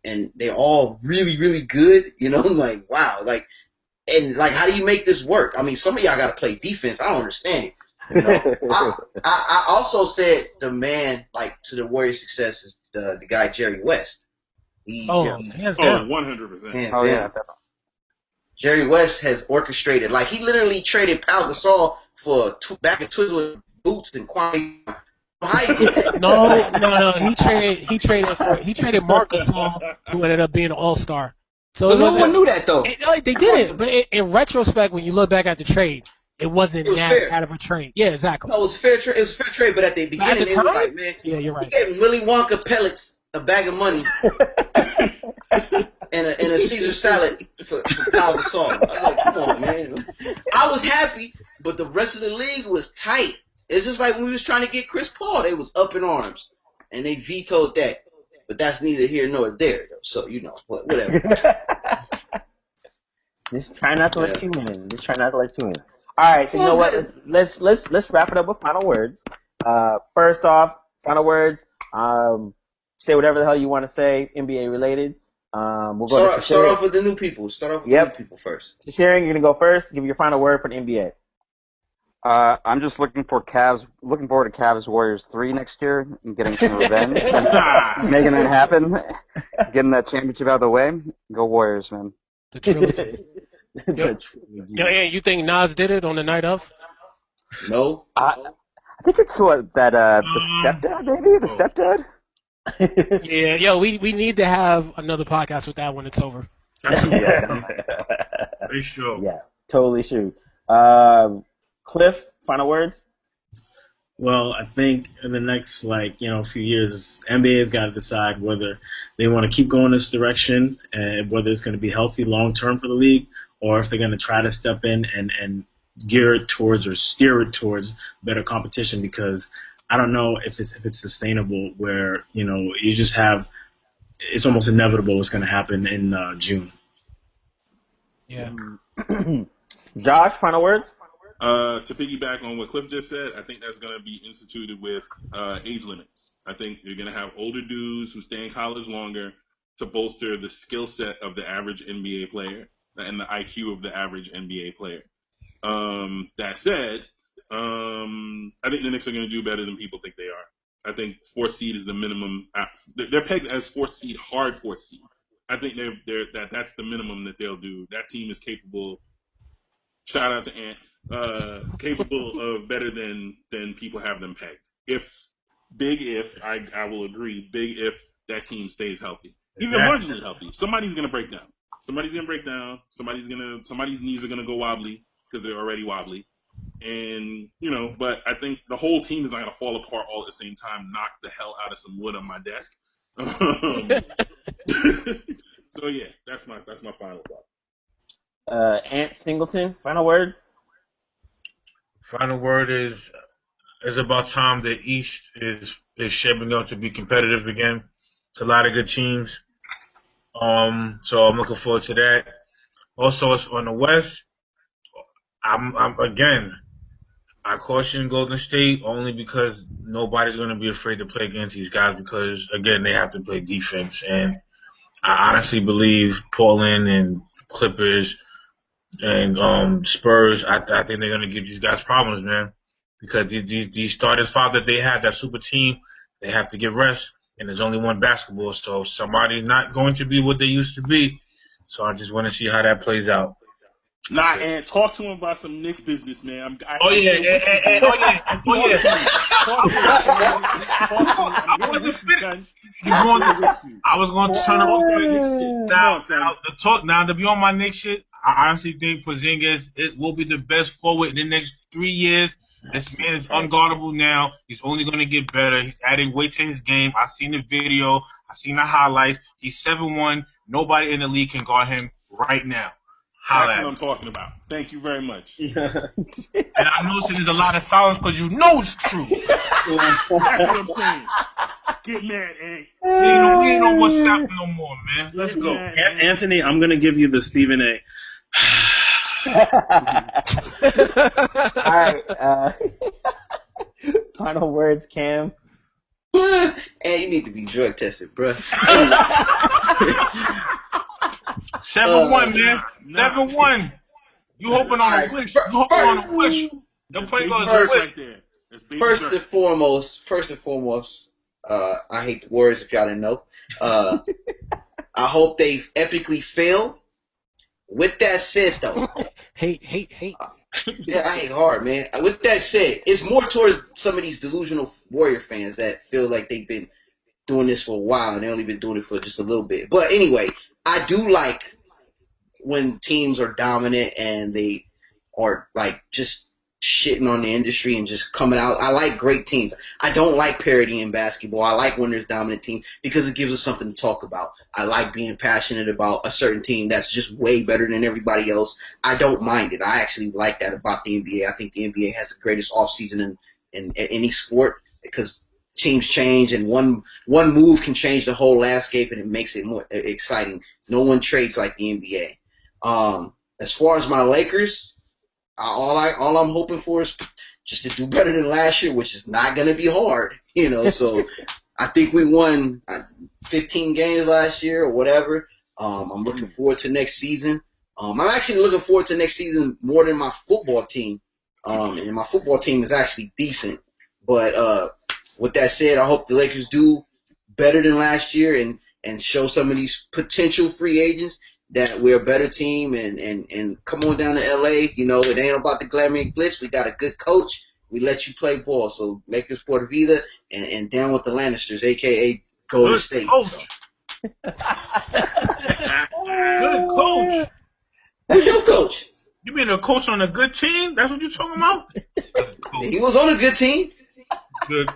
and they're all really, really good. You know, like, wow, like, and like, how do you make this work? I mean, some of y'all got to play defense. I don't understand it. You know, I also said the man, like, to the Warriors' success is the guy Jerry West. 100%. Oh yeah. Jerry West has orchestrated, like, he literally traded Pau Gasol for back in Twizzler boots and Kwame. How you get that? No. He traded Marc Gasol, who ended up being an All-Star. So But no one knew that, though. They didn't. But in retrospect, when you look back at the trade, it wasn't that kind of a trade. Yeah, exactly. No, it was a fair trade. It was a fair trade, but at the beginning, it was like, man, yeah, you're right. He gave Willy Wonka pellets, a bag of money, and a Caesar salad for Pau Gasol. I was like, come on, man. I was happy, but the rest of the league was tight. It's just like when we was trying to get Chris Paul, they was up in arms, and they vetoed that. But that's neither here nor there, though. So, you know, whatever. Just try not to let you in. All right, so you know what? Let's wrap it up with final words. First off, final words. Say whatever the hell you want to say, NBA related. We'll go start off with the new people. The new people first. Tshering, you're gonna go first. Give your final word for the NBA. I'm just looking forward to Cavs Warriors 3 next year and getting some revenge and making it happen, getting that championship out of the way. Go Warriors, man. The trilogy. You think Nas did it on the night of? No. I think it's the stepdad, maybe? The stepdad? Yeah, we need to have another podcast with that when it's over. Pretty sure. Yeah, totally sure. Cliff, final words? Well, I think in the next, few years, NBA has got to decide whether they want to keep going this direction and whether it's going to be healthy long-term for the league, or if they're going to try to step in and gear it towards or steer it towards better competition, because I don't know if it's sustainable where, you just have – it's almost inevitable what's going to happen in June. Yeah. Josh, final words? To piggyback on what Cliff just said, I think that's going to be instituted with age limits. I think you're going to have older dudes who stay in college longer to bolster the skill set of the average NBA player and the IQ of the average NBA player. That said, I think the Knicks are going to do better than people think they are. I think 4th seed is the minimum. They're pegged as 4th seed, hard 4th seed. I think that's the minimum that they'll do. That team is capable. Shout out to Ant. Capable of better than people have them pegged. I will agree, big if that team stays healthy. Even marginally healthy. Somebody's gonna break down. Somebody's knees are gonna go wobbly because they're already wobbly. And but I think the whole team is not gonna fall apart all at the same time, knock the hell out of some wood on my desk. So yeah, that's my final thought. Ant Singleton, final word? Final word is it's about time the East is shaping up to be competitive again. It's a lot of good teams. So I'm looking forward to that. Also, it's on the West. I caution Golden State only because nobody's going to be afraid to play against these guys because, again, they have to play defense. And I honestly believe Portland and Clippers and Spurs, I think they're going to give these guys problems, man. Because these starting five that they have, that super team, they have to get rest. And there's only one basketball, so somebody's not going to be what they used to be. So I just want to see how that plays out. Nah, and talk to him about some Knicks business, man. Oh yeah. I'm going with you, son. I was going to turn around to Knicks shit. Now to be on my Knicks shit, I honestly think Porzingis it will be the best forward in the next 3 years. This man is unguardable now. He's only going to get better. He's adding weight to his game. I've seen the video. I've seen the highlights. He's 7'1". Nobody in the league can guard him right now. That's what I'm talking about. Thank you very much. And I know there's a lot of silence because you know it's true. That's what I'm saying. Get mad, eh? We ain't on WhatsApp no more, man. Let's go. Anthony, I'm going to give you the Stephen A. All right. Final words, Cam. Hey, you need to be drug tested, bro. 7-1, man. 7-1. You hoping on a wish. You hoping on a wish. Don't play on a wish. Right there. First and foremost, I hate the words if y'all didn't know. I hope they epically fail. With that said, though. Hate. Yeah, I hate hard, man. With that said, it's more towards some of these delusional Warrior fans that feel like they've been doing this for a while and they only been doing it for just a little bit. But anyway, I do like when teams are dominant and they are like just shitting on the industry and just coming out. I like great teams. I don't like parity in basketball. I like when there's dominant teams because it gives us something to talk about. I like being passionate about a certain team that's just way better than everybody else. I don't mind it. I actually like that about the NBA. I think the NBA has the greatest offseason in any sport because teams change and one move can change the whole landscape and it makes it more exciting. No one trades like the NBA. As far as my Lakers, all I'm hoping for is just to do better than last year, which is not going to be hard, so I think we won 15 games last year or whatever. I'm looking forward to next season. I'm actually looking forward to next season more than my football team. And my football team is actually decent. But with that said, I hope the Lakers do better than last year and show some of these potential free agents that we're a better team and come on down to LA. It ain't about the glamour and glitz. We got a good coach. We let you play ball. So Lakers por vida and down with the Lannisters, a.k.a. Golden State. Good coach. Who's your coach? You mean a coach on a good team? That's what you're talking about? He was on a good team. Good.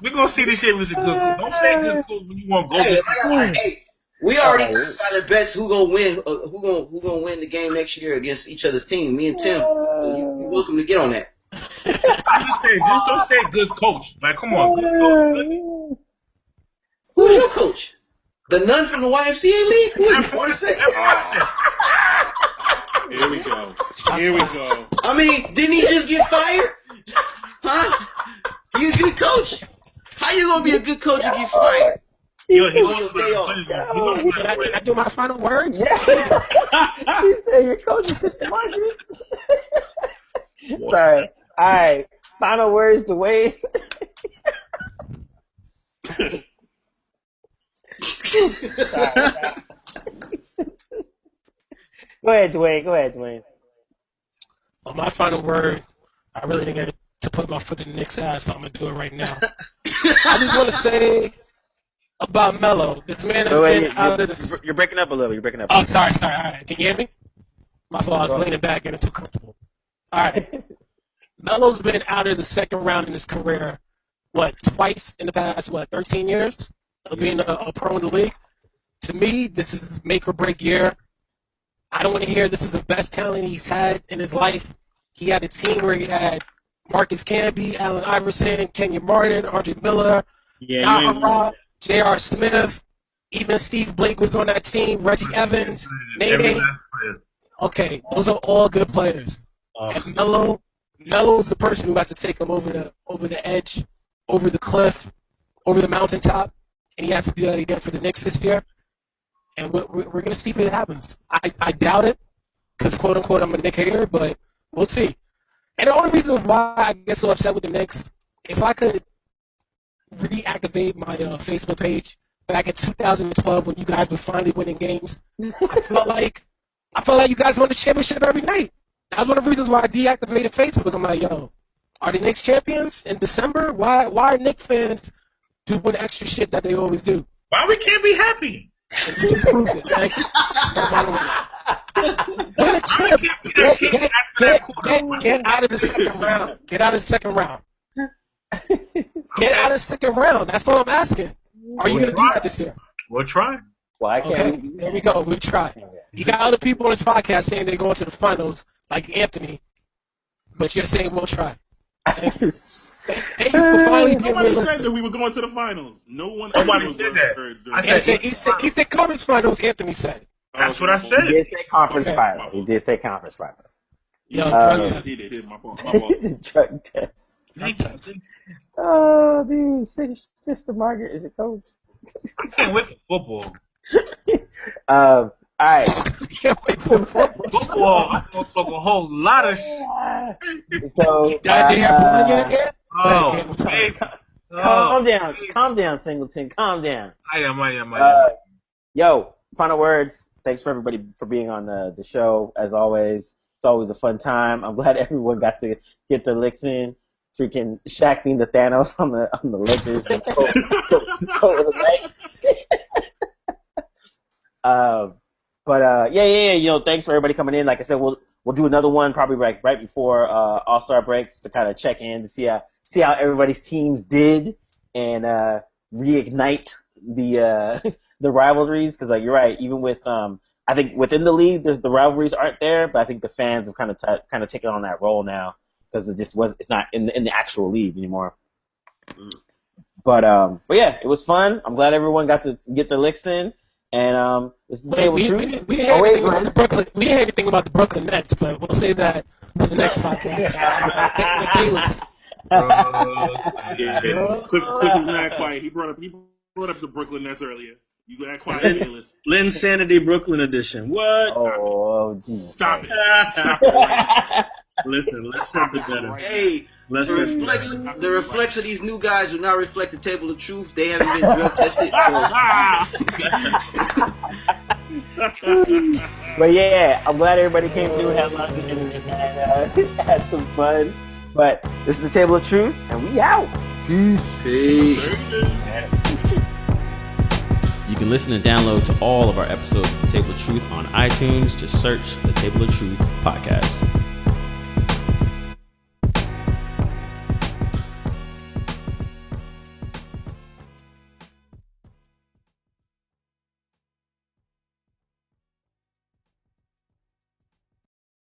We're going to see this year was a good coach. Don't say good coach when you want Golden State. Hey, we already decided bets who gonna win. Who gonna win the game next year against each other's team? Me and Tim. You're welcome to get on that. Just don't say good coach. Like, come on, good coach. Who's your coach? The nun from the YMCA league? What do you want to say? Here we go. I mean, didn't he just get fired? Huh? You a good coach? How you gonna be a good coach and get fired? He Can I do my final words? He said your coach is Sister Marjorie. Sorry. All right. Final words, Dwayne. Sorry. Go ahead, Dwayne. On my final word, I really didn't get to put my foot in the Knicks' ass, so I'm going to do it right now. I just want to say about Melo. This man has been out of the... You're breaking up a little. Oh, sorry. All right. Can you hear me? My fault. I was leaning back, getting too comfortable. All right. Melo's been out of the second round in his career, twice in the past, 13 years of being a pro in the league? To me, this is his make or break year. I don't want to hear this is the best talent he's had in his life. He had a team where he had Marcus Camby, Allen Iverson, Kenyon Martin, RJ Miller, J.R. Smith, even Steve Blake was on that team, Reggie Evans, Nene. Okay, those are all good players. And Melo's the person who has to take him over the edge, over the cliff, over the mountaintop, and he has to do that again for the Knicks this year. And we're going to see if it happens. I doubt it, because quote unquote I'm a Knick hater, but we'll see. And the only reason why I get so upset with the Knicks, if I could reactivate my Facebook page back in 2012 when you guys were finally winning games, I felt like I felt like you guys won the championship every night. That's one of the reasons why I deactivated Facebook. I'm like, yo, are the Knicks champions in December? Why are Knicks fans doing extra shit that they always do? Why we can't be happy? Prove it. Thank you. Win a champ. Get out of the second round. Get out of the second round. Get out of the second round. That's all I'm asking. Are you going to do that this year? We'll try. Why can't Okay, there we go. We try. You got other people on this podcast saying they're going to the finals, like Anthony, but you're saying we'll try. Thank you. Thank you for finally giving Nobody me said that we were going to the finals. Nobody said that. I said Eastern Conference Finals, Anthony said. That's what I said. He did say conference Okay. final. He did say conference final. Yo, He did. My fault. My fault. Drug test. Oh, dude. Sister Margaret is your coach. I can't wait for football. All right. Can't wait for Football, I'm going to talk a whole lot of shit. So, Did you have one yet? Oh, baby. Calm down, Singleton. Calm down. I am. Yo, final words. Thanks for everybody for being on the show. As always, it's always a fun time. I'm glad everyone got to get their licks in. Freaking Shaq being the Thanos on the Lakers. Over the night. Yeah. You know, thanks for everybody coming in. Like I said, we'll do another one probably right before All-Star break just to kind of check in to see how everybody's teams did and reignite the rivalries. Because like you're right, even with I think within the league, the rivalries aren't there, but I think the fans have kind of taken on that role now because it's not in the actual league anymore. But yeah, it was fun. I'm glad everyone got to get their licks in. And it's the table truth. We didn't hear anything about the Brooklyn Nets, but we'll say that for the next podcast. Cliff is not quiet. He brought up the Brooklyn Nets earlier. You got quiet, Bayless. Lynn Sanity Brooklyn edition. What? Oh, geez. Stop it. Listen, let's set the better. Hey, Let's the reflex of these new guys do not reflect the table of truth. They haven't been drug tested. But yeah, I'm glad everybody came through, had lunch, and had some fun. But this is the table of truth, and we out. Peace. You can listen and download to all of our episodes of The Table of Truth on iTunes. Just search The Table of Truth podcast.